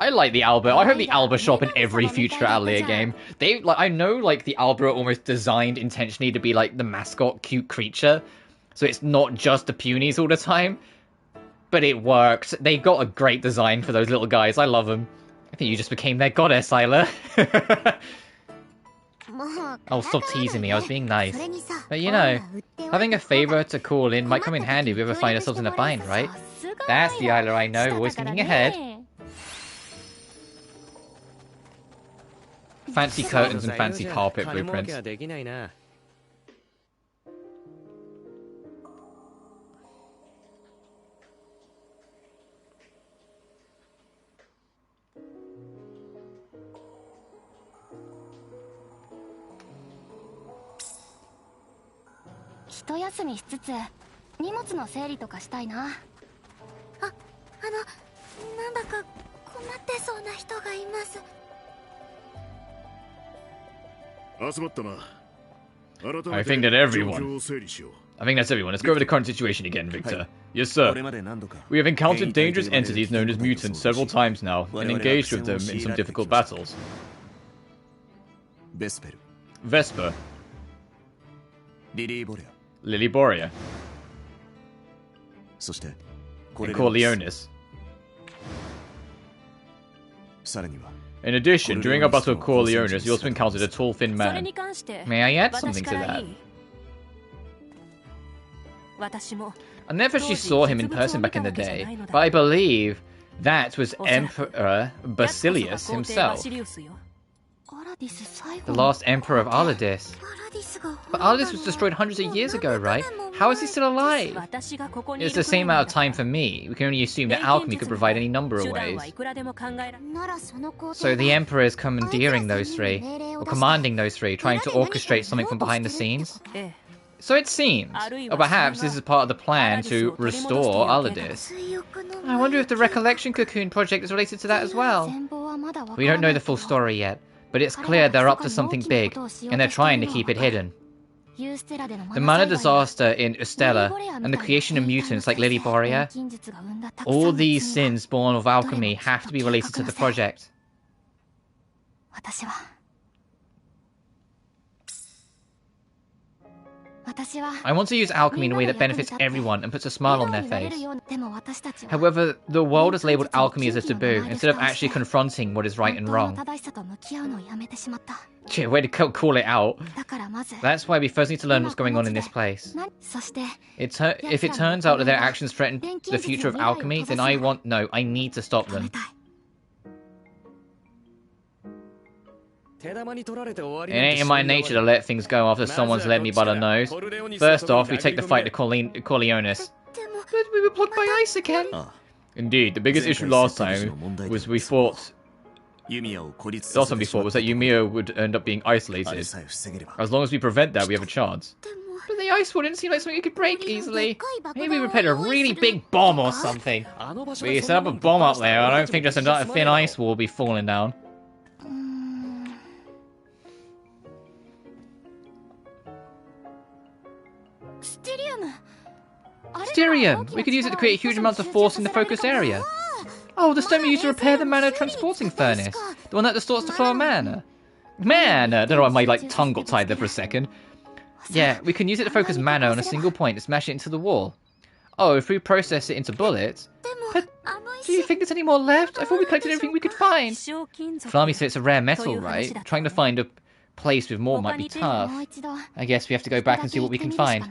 I like the Alba. I hope the Alba show up in every future Atelier game. I know like the Alba are almost designed intentionally to be like the mascot cute creature. So it's not just the punies all the time. But it works. They've got a great design for those little guys. I love them. I think you just became their goddess, Isla. Oh, stop teasing me. I was being nice. But you know, having a favor to call in might come in handy if we ever find ourselves in a bind, right? That's the Isla I know, always thinking ahead. Fancy curtains and fancy carpet blueprints. I think that's everyone. Let's go over the current situation again, Victor. Yes, sir. We have encountered dangerous entities known as mutants several times now, and engaged with them in some difficult battles. Vesper. Lilyboria. And Corleonis. In addition, during our battle with Corleonis, we also encountered a tall, thin man. May I add something to that? I never actually saw him in person back in the day, but I believe that was Emperor Basilius himself. The last Emperor of Aladis. But Aladis was destroyed hundreds of years ago, right? How is he still alive? It's the same amount of time for me. We can only assume that alchemy could provide any number of ways. So the Emperor is commandeering those three, or commanding those three, trying to orchestrate something from behind the scenes? So it seems. Or perhaps this is part of the plan to restore Aladis. I wonder if the Recollection Cocoon project is related to that as well. We don't know the full story yet, but it's clear they're up to something big, and they're trying to keep it hidden. The minor disaster in Ustella, and the creation of mutants like Lilyboria, all these sins born of alchemy have to be related to the project. I want to use alchemy in a way that benefits everyone and puts a smile on their face. However, the world has labeled alchemy as a taboo, instead of actually confronting what is right and wrong. Gee, way to call it out. That's why we first need to learn what's going on in this place. If it turns out that their actions threaten the future of alchemy, then I need to stop them. It ain't in my nature to let things go after someone's led me by the nose. First off, we take the fight to Corleones. But we were blocked by ice again. Indeed, the biggest issue last time was we fought... The last time we fought was that Yumia would end up being isolated. As long as we prevent that, we have a chance. But the ice wall didn't seem like something you could break easily. Maybe we prepared a really big bomb or something. We set up a bomb up there. I don't think just a thin ice wall will be falling down. Styrium! We could use it to create huge amounts of force in the focus area. Oh, the stone we used to repair the mana transporting furnace. The one that distorts the flow of mana. Mana! I don't know why my tongue got tied there for a second. Yeah, we can use it to focus mana on a single point and smash it into the wall. Oh, if we process it into bullets... But do you think there's any more left? I thought we collected everything we could find. Flammy said it's a rare metal, right? Trying to find a place with more might be tough. I guess we have to go back and see what we can find.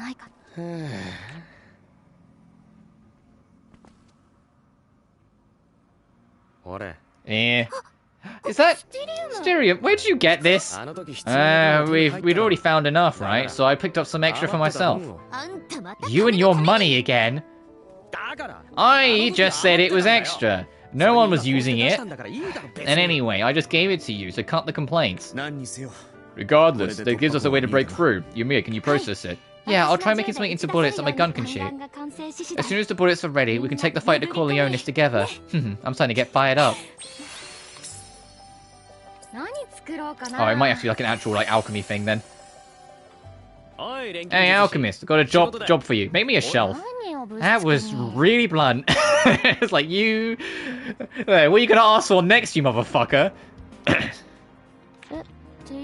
Yeah. Is that Styrium? Where did you get this? We'd already found enough, right? So I picked up some extra for myself. You and your money again? I just said it was extra. No one was using it. And anyway, I just gave it to you, so cut the complaints. Regardless, that gives us a way to break through. Yumia, can you process it? Yeah, I'll try making something into bullets that my gun can shoot. As soon as the bullets are ready, we can take the fight to Corleones together. I'm starting to get fired up. Oh, it might have to be like an actual alchemy thing then. Hey, alchemist, I've got a job for you. Make me a shelf. That was really blunt. It's like you... What are you gonna ask for next, you motherfucker?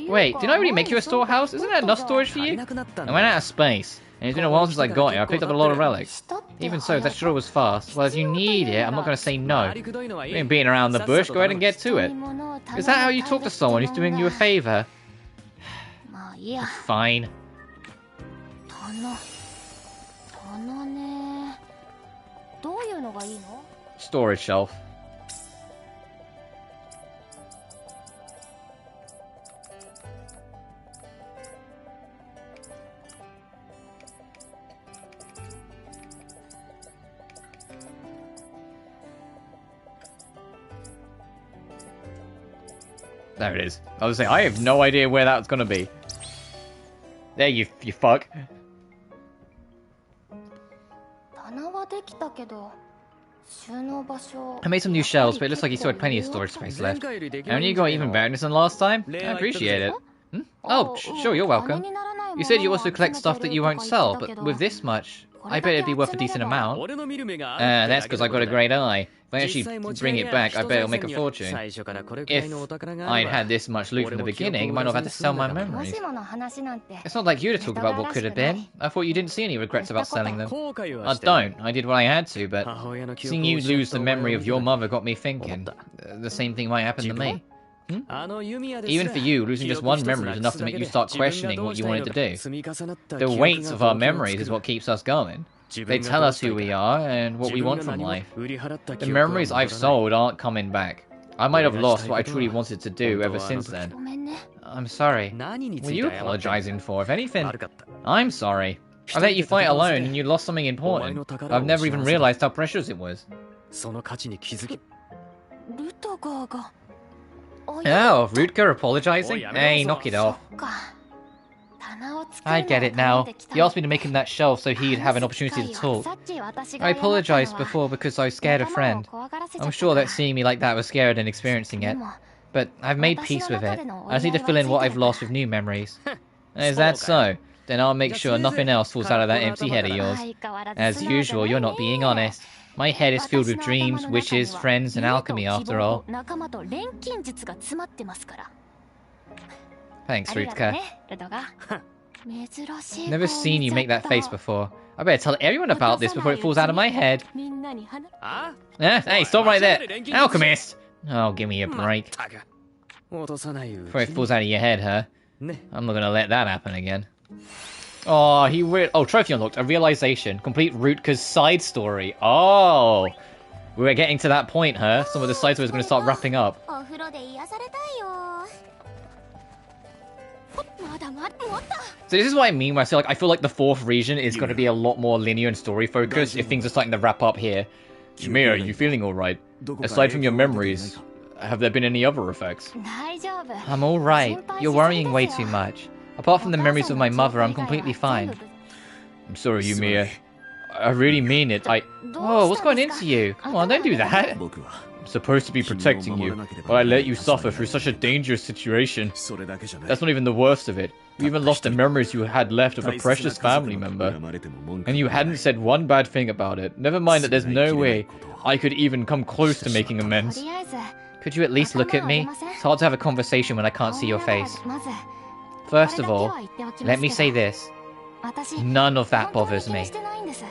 Wait, didn't I already make you a storehouse? Isn't that enough storage for you? I went out of space, and it's been a while since I got it. I picked up a lot of relics. Even so, that sure was fast. Well, if you need it, I'm not going to say no. You ain't beating around the bush, go ahead and get to it. Is that how you talk to someone who's doing you a favor? Fine. Storage shelf. There it is. I was saying, I have no idea where that's gonna be. There, you fuck. I made some new shelves, but it looks like you still had plenty of storage space left. And you got even better than last time? I appreciate it. Oh, sure, you're welcome. You said you also collect stuff that you won't sell, but with this much, I bet it'd be worth a decent amount. That's because I've got a great eye. If I actually bring it back, I bet it'll make a fortune. If I'd had this much loot from the beginning, I might not have had to sell my memories. It's not like you to talk about what could have been. I thought you didn't see any regrets about selling them. I don't. I did what I had to, but seeing you lose the memory of your mother got me thinking. The same thing might happen to me. Even for you, losing just one memory is enough to make you start questioning what you wanted to do. The weight of our memories is what keeps us going. They tell us who we are and what we want from life. The memories I've sold aren't coming back. I might have lost what I truly wanted to do ever since then. I'm sorry. What are you apologizing for? If anything, I'm sorry. I let you fight alone and you lost something important. I've never even realized how precious it was. Oh, Rutger apologizing? Hey, knock it off. I get it now. He asked me to make him that shelf so he'd have an opportunity to talk. I apologized before because I scared a friend. I'm sure that seeing me like that was scarier than experiencing it. But I've made peace with it. I just need to fill in what I've lost with new memories. Is that so? Then I'll make sure nothing else falls out of that empty head of yours. As usual, you're not being honest. My head is filled with dreams, wishes, friends, and alchemy after all. Thanks, Rutger. Never seen you make that face before. I better tell everyone about this before it falls out of my head. あ Hey, stop right there. Alchemist! Oh, give me a break. ったく落とさないうち Before it に falls out of your head, huh? ね I'm not gonna let that happen again. Oh, oh, trophy unlocked. A realization. Complete Rootka's side story. Oh! We're getting to that point, huh? Some of the side stories are gonna start wrapping up. お風呂で癒されたいよ。まだもっと。 So this is what I mean when I say, like, I feel like the fourth region is going to be a lot more linear and story focused if things are starting to wrap up here. Yumia, are you feeling alright? Aside from your memories, have there been any other effects? 大丈夫。 I'm alright. You're worrying way too much. Apart from the memories of my mother, I'm completely fine. I'm sorry, Yumia. I really mean it. Oh, what's going into you? Come on, don't do that. 僕は I'm supposed to be protecting you, but I let you suffer through such a dangerous situation. それだけじゃない That's not even the worst of it. You even lost the memories you had left of a precious family member. 恨まれても文句 And you hadn't said one bad thing about it. Never mind that there's no way I could even come close to making と amends. りあえず Could you at least look at me? It's hard to have a conversation when I can't see your face. まず First of all, let me say this. 私 None of that 本当に bothers 気に me. してないんです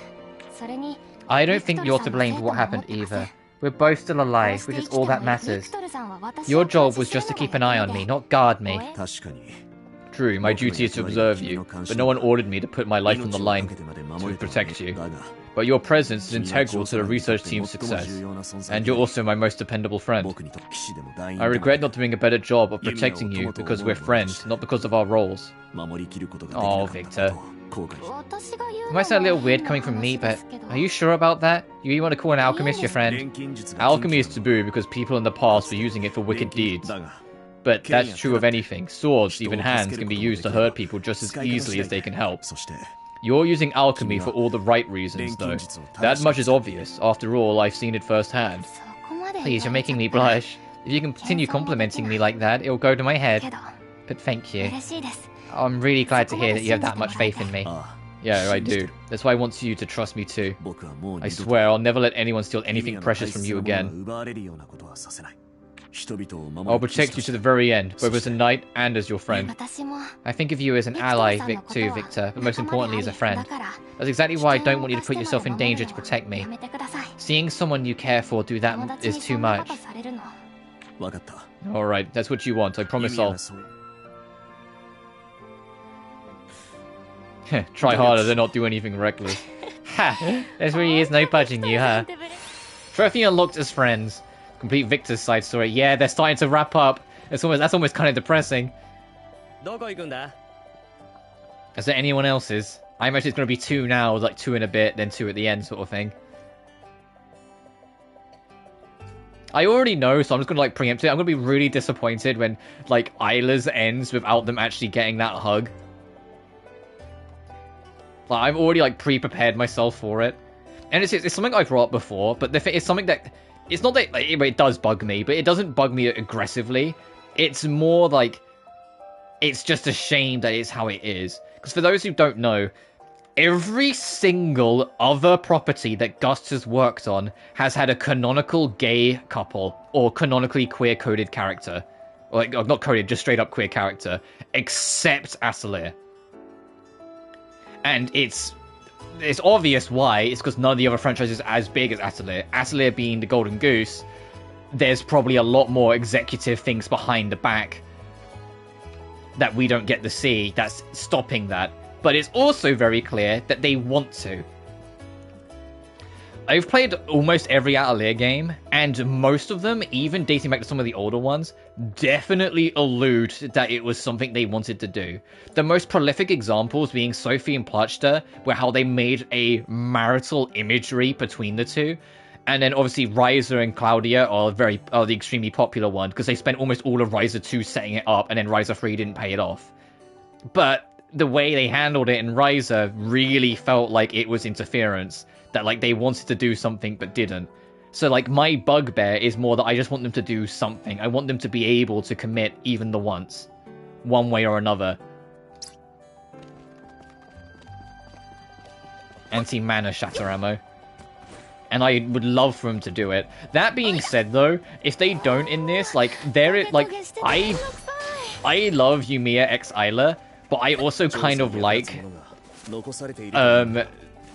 それに I don't think you're to blame for what happened either. We're both still alive, which is all that matters. Your job was just to keep an eye on me, not guard me. 確かに True, my duty is to observe you, but no one ordered me to put my life on the line to protect you. But your presence is integral to the research team's success, and you're also my most dependable friend. 僕にとって騎士でも団員 I regret not doing a better job of protecting you because we're friends, not because of our roles. 守りきることができなかったことを後悔して 私が言う It の might sound a little も weird 変 coming な from me, 話で but すけど are you sure about that? You want to call an alchemist your friend? 錬金術が Alchemy is taboo because people in the past were using it for wicked deeds. だが But that's true of anything. Swords, even hands, can be used to hurt people just as easily as they can help. そして You're using alchemy for all the right reasons, though. That much is obvious. After all, I've seen it firsthand. そこまで Please, you're 言われ making me ちゃったら blush. If you continue complimenting me like that, it'll go to my head. けど But thank you. 嬉しいです I'm really glad to hear that you have that much faith in me. ああ Yeah, I do. That's why I want you to trust me too. 僕はもう I 二度と swear I'll never let anyone steal ユミ anything ヤの precious 大 from 切 you なものが again. 奪われるようなことはさせない人々を守 I'll る騎士 protect と you し to て the very end, both as a knight and as your friend. 私も I think of you as an ally, too, Victor, but most importantly as a friend. That's exactly why I don't want you to put yourself in danger to protect me. やめてください Seeing someone you care for do 友 that 達 is に too そんなこ much. とされるの分かった Alright, that's what you want. I ユ promise ミヤ I'll がそう try harder than not do anything reckless. Ha! There really is no budging you, huh? Trophy unlocked as friends. Complete Victor's side story. Yeah, they're starting to wrap up. That's almost kind of depressing. どこ行くんだ Is there anyone else's? I imagine it's going to be 2 now, like 2 in a bit, then 2 at the end sort of thing. I already know, so I'm just going to like preempt it. I'm going to be really disappointed when like Isla's ends without them actually getting that hug. Like, I've already like pre-prepared myself for it. And it's something I've brought up before, but it's something that... It's not that like, it does bug me, but it doesn't bug me aggressively. It's more like... It's just a shame that it's how it is. Because for those who don't know, every single other property that Gust has worked on has had a canonical gay couple, or canonically queer-coded character. Or, like, not coded, just straight-up queer character. Except Atelier. And it's obvious why. It's because none of the other franchises are as big as Atelier. Atelier being the Golden Goose, there's probably a lot more executive things behind the back that we don't get to see that's stopping that. But it's also very clear that they want to. I've played almost every Atelier game, and most of them, even dating back to some of the older ones, definitely allude that it was something they wanted to do. The most prolific examples being Sophie and Plachta, where how they made a marital imagery between the two. And then obviously Ryza and Claudia are the extremely popular one, because they spent almost all of Ryza 2 setting it up, and then Ryza 3 didn't pay it off. But the way they handled it in Ryza really felt like it was interference. That, like, they wanted to do something but didn't. So, like, my bugbear is more that I just want them to do something. I want them to be able to commit even the once. One way or another. Anti-mana shatter ammo. And I would love for them to do it. That being said, though, if they don't in this, like, I love Yumia x Isla, but I also kind of like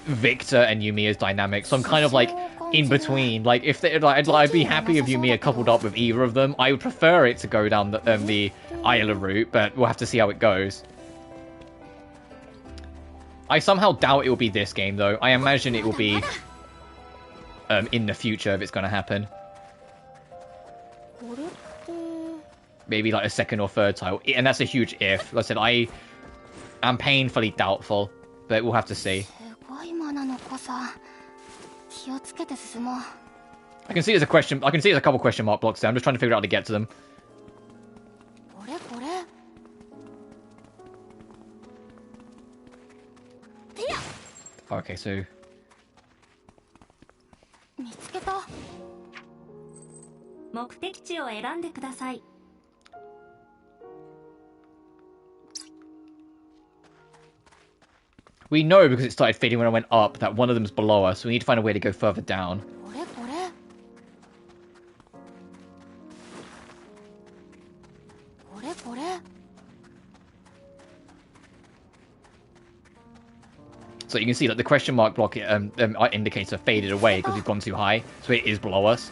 Victor and Yumia's dynamic, so I'm kind of like in between. Like if they, like, I'd be happy if Yumiya coupled up with either of them. I would prefer it to go down the Isla route, but we'll have to see how it goes. I somehow doubt it will be this game though. I imagine it will be in the future if it's going to happen. Maybe like a second or third title, and that's a huge if. Like I said, I am painfully doubtful, but we'll have to see. I can see there's a question. I can see there's a couple question mark blocks there. I'm just trying to figure out how to get to them. Okay, so we know because it started fading when I went up that one of them's below us, so we need to find a way to go further down. So you can see that the question mark block indicator faded away because we've gone too high, so it is below us.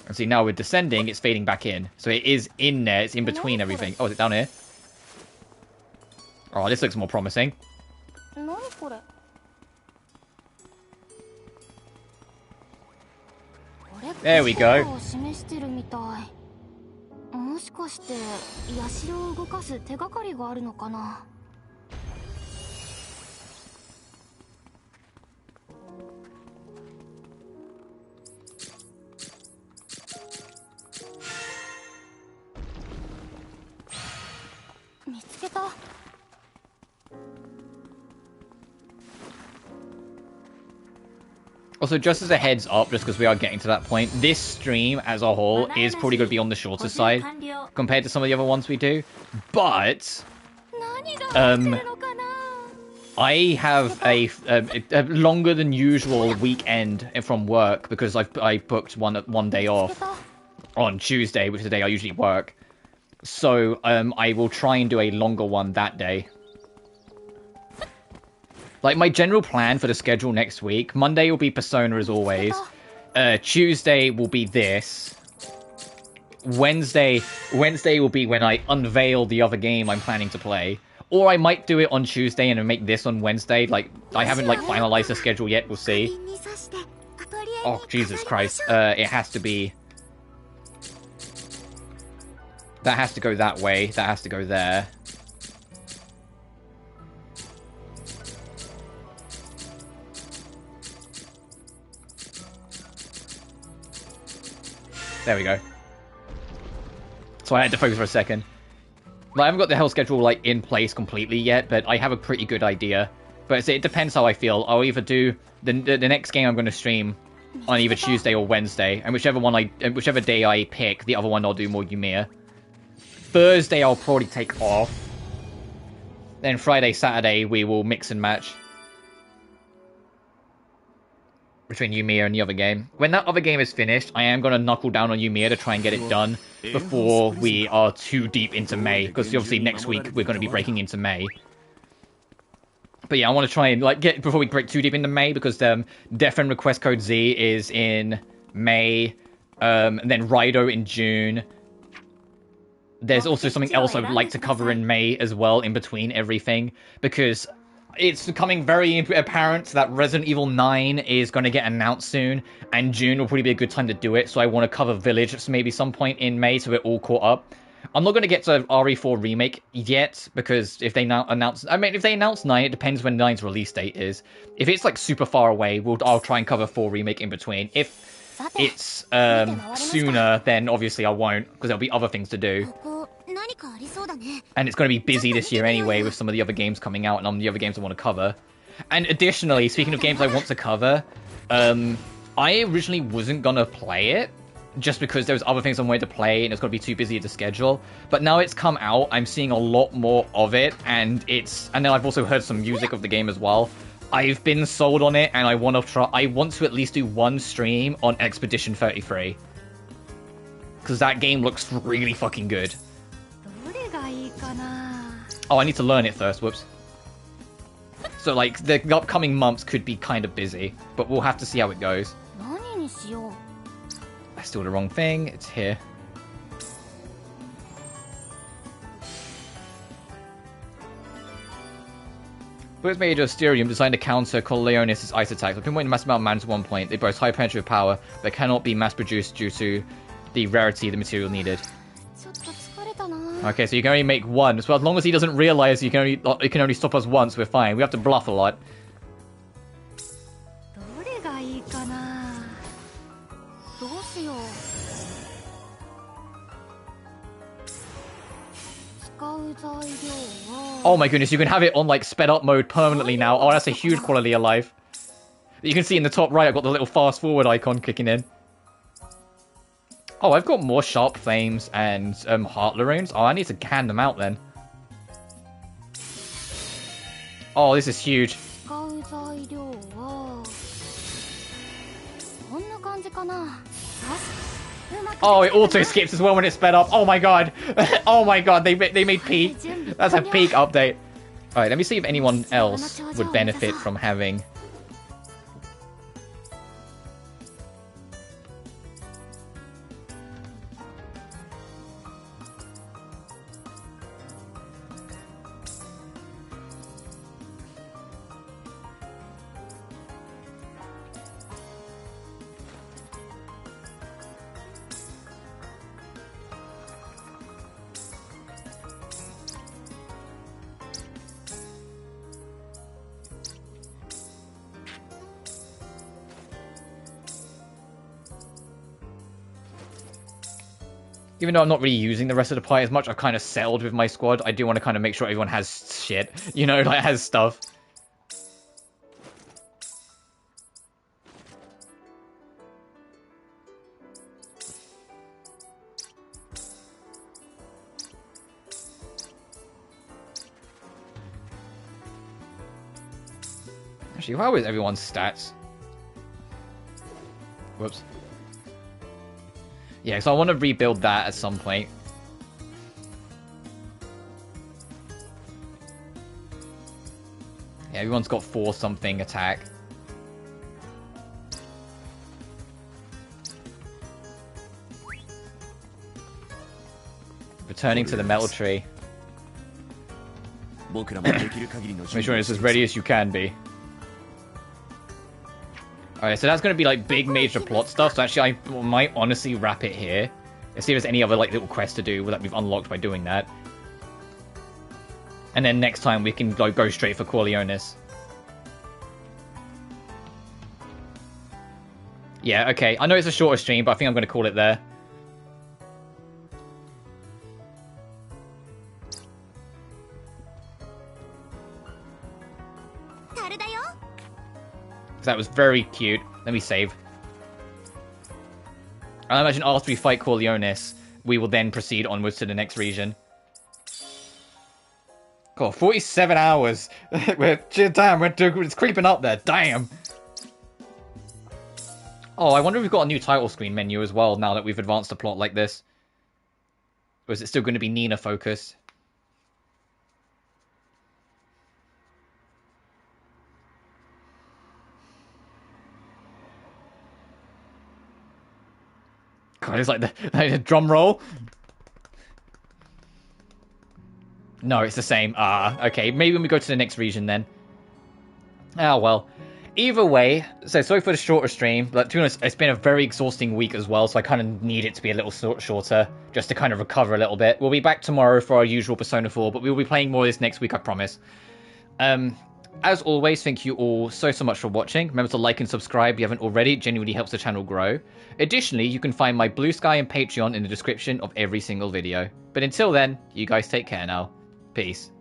And see, now we're descending, it's fading back in. So it is in there, it's in between everything. Oh, is it down here? Oh, this looks more promising. There we go. Also, just as a heads up, just because we are getting to that point, this stream as a whole is probably going to be on the shorter side compared to some of the other ones we do. But I have a longer than usual weekend from work because I booked one day off on Tuesday, which is the day I usually work. So I will try and do a longer one that day. Like, my general plan for the schedule next week, Monday will be Persona as always. Tuesday will be this. Wednesday will be when I unveil the other game I'm planning to play. Or I might do it on Tuesday and make this on Wednesday. Like, I haven't, like, finalized the schedule yet. We'll see. Oh, Jesus Christ. It has to be... That has to go that way. That has to go there. There we go. So I had to focus for a second. I haven't got the whole schedule like in place completely yet, but I have a pretty good idea. But it depends how I feel. I'll either do the next game I'm going to stream on either Tuesday or Wednesday, and whichever day I pick, the other one I'll do more Yumia. Thursday I'll probably take off. Then Friday, Saturday we will mix and match between Yumia and the other game. When that other game is finished, I am going to knuckle down on Yumia to try and get it done before we are too deep into May, because obviously next week we're going to be breaking into May. But yeah, I want to try and like get before we break too deep into May, because Death and Request Code Z is in May, and then Raido in June. There's also something else I would like to cover in May as well, in between everything, because it's becoming very apparent that Resident Evil 9 is going to get announced soon, and June will probably be a good time to do it, so I want to cover Village maybe some point in May so we're all caught up. I'm not going to get to RE4 Remake yet, because if they now announce... I mean, if they announce 9, it depends when 9's release date is. If it's, like, super far away, I'll try and cover 4 Remake in between. If it's sooner, then obviously I won't, because there'll be other things to do. And it's going to be busy this year anyway with some of the other games coming out and the other games I want to cover. And additionally, speaking of games I want to cover, I originally wasn't going to play it just because there was other things I wanted to play and it's going to be too busy to schedule. But now it's come out, I'm seeing a lot more of it, and then I've also heard some music of the game as well. I've been sold on it, and I want to try. I want to at least do one stream on Expedition 33 because that game looks really fucking good. どれがいいかな。 Oh, I need to learn it first. Whoops. So like the upcoming months could be kind of busy, but we'll have to see how it goes. 何にしよう。 I still the wrong thing. It's here. Blitz Major Asterium designed to counter Corleonis' ice attacks. But pinpoint mass amount of mana to 1 point. They boast high penetrative power, but cannot be mass produced due to the rarity of the material needed. ちょっと疲れたな。 Okay, so you can only make one. So as long as he doesn't realize you can only stop us once, we're fine. We have to bluff a lot. どれがいいかな。どうしよう。使う材料は。 Oh my goodness, you can have it on like sped up mode permanently now. Oh, that's a huge quality of life. You can see in the top right, I've got the little fast forward icon kicking in. Oh, I've got more sharp flames and heart runes. Oh, I need to hand them out then. Oh, this is huge. 使う材料は。こんな感じかな。よし。うまく Oh, it auto skips as well when it's sped up. Oh my god. Oh my god, they made peak. That's a peak update. Alright, let me see if anyone else would benefit from having... Even though I'm not really using the rest of the party as much, I've kind of settled with my squad. I do want to kind of make sure everyone has shit. You know, like, has stuff. Actually, how is everyone's stats? Whoops. Yeah, so I want to rebuild that at some point. Yeah, everyone's got 4 something attack. Returning to the metal tree. Make sure it's as ready as you can be. Alright, so that's going to be like big major plot stuff, so actually I might honestly wrap it here. Let's see if there's any other like little quests to do that we've unlocked by doing that. And then next time we can go straight for Corleonis. Yeah, okay. I know it's a shorter stream, but I think I'm going to call it there. That was very cute. Let me save. I imagine after we fight Corleonis, we will then proceed onwards to the next region. God, 47 hours. Damn, it's creeping up there. Damn. Oh, I wonder if we've got a new title screen menu as well now that we've advanced the plot like this. Or is it still going to be Nina focused? God, it's like the drum roll. No, it's the same. Ah, okay. Maybe when we go to the next region then. Ah, well. Either way, so sorry for the shorter stream, but to be honest, it's been a very exhausting week as well, so I kind of need it to be a little shorter, just to kind of recover a little bit. We'll be back tomorrow for our usual Persona 4, but we'll be playing more of this next week, I promise. As always, thank you all so much for watching. Remember to like and subscribe if you haven't already. It genuinely helps the channel grow. Additionally, you can find my BlueSky and Patreon in the description of every single video. But until then, you guys take care now. Peace.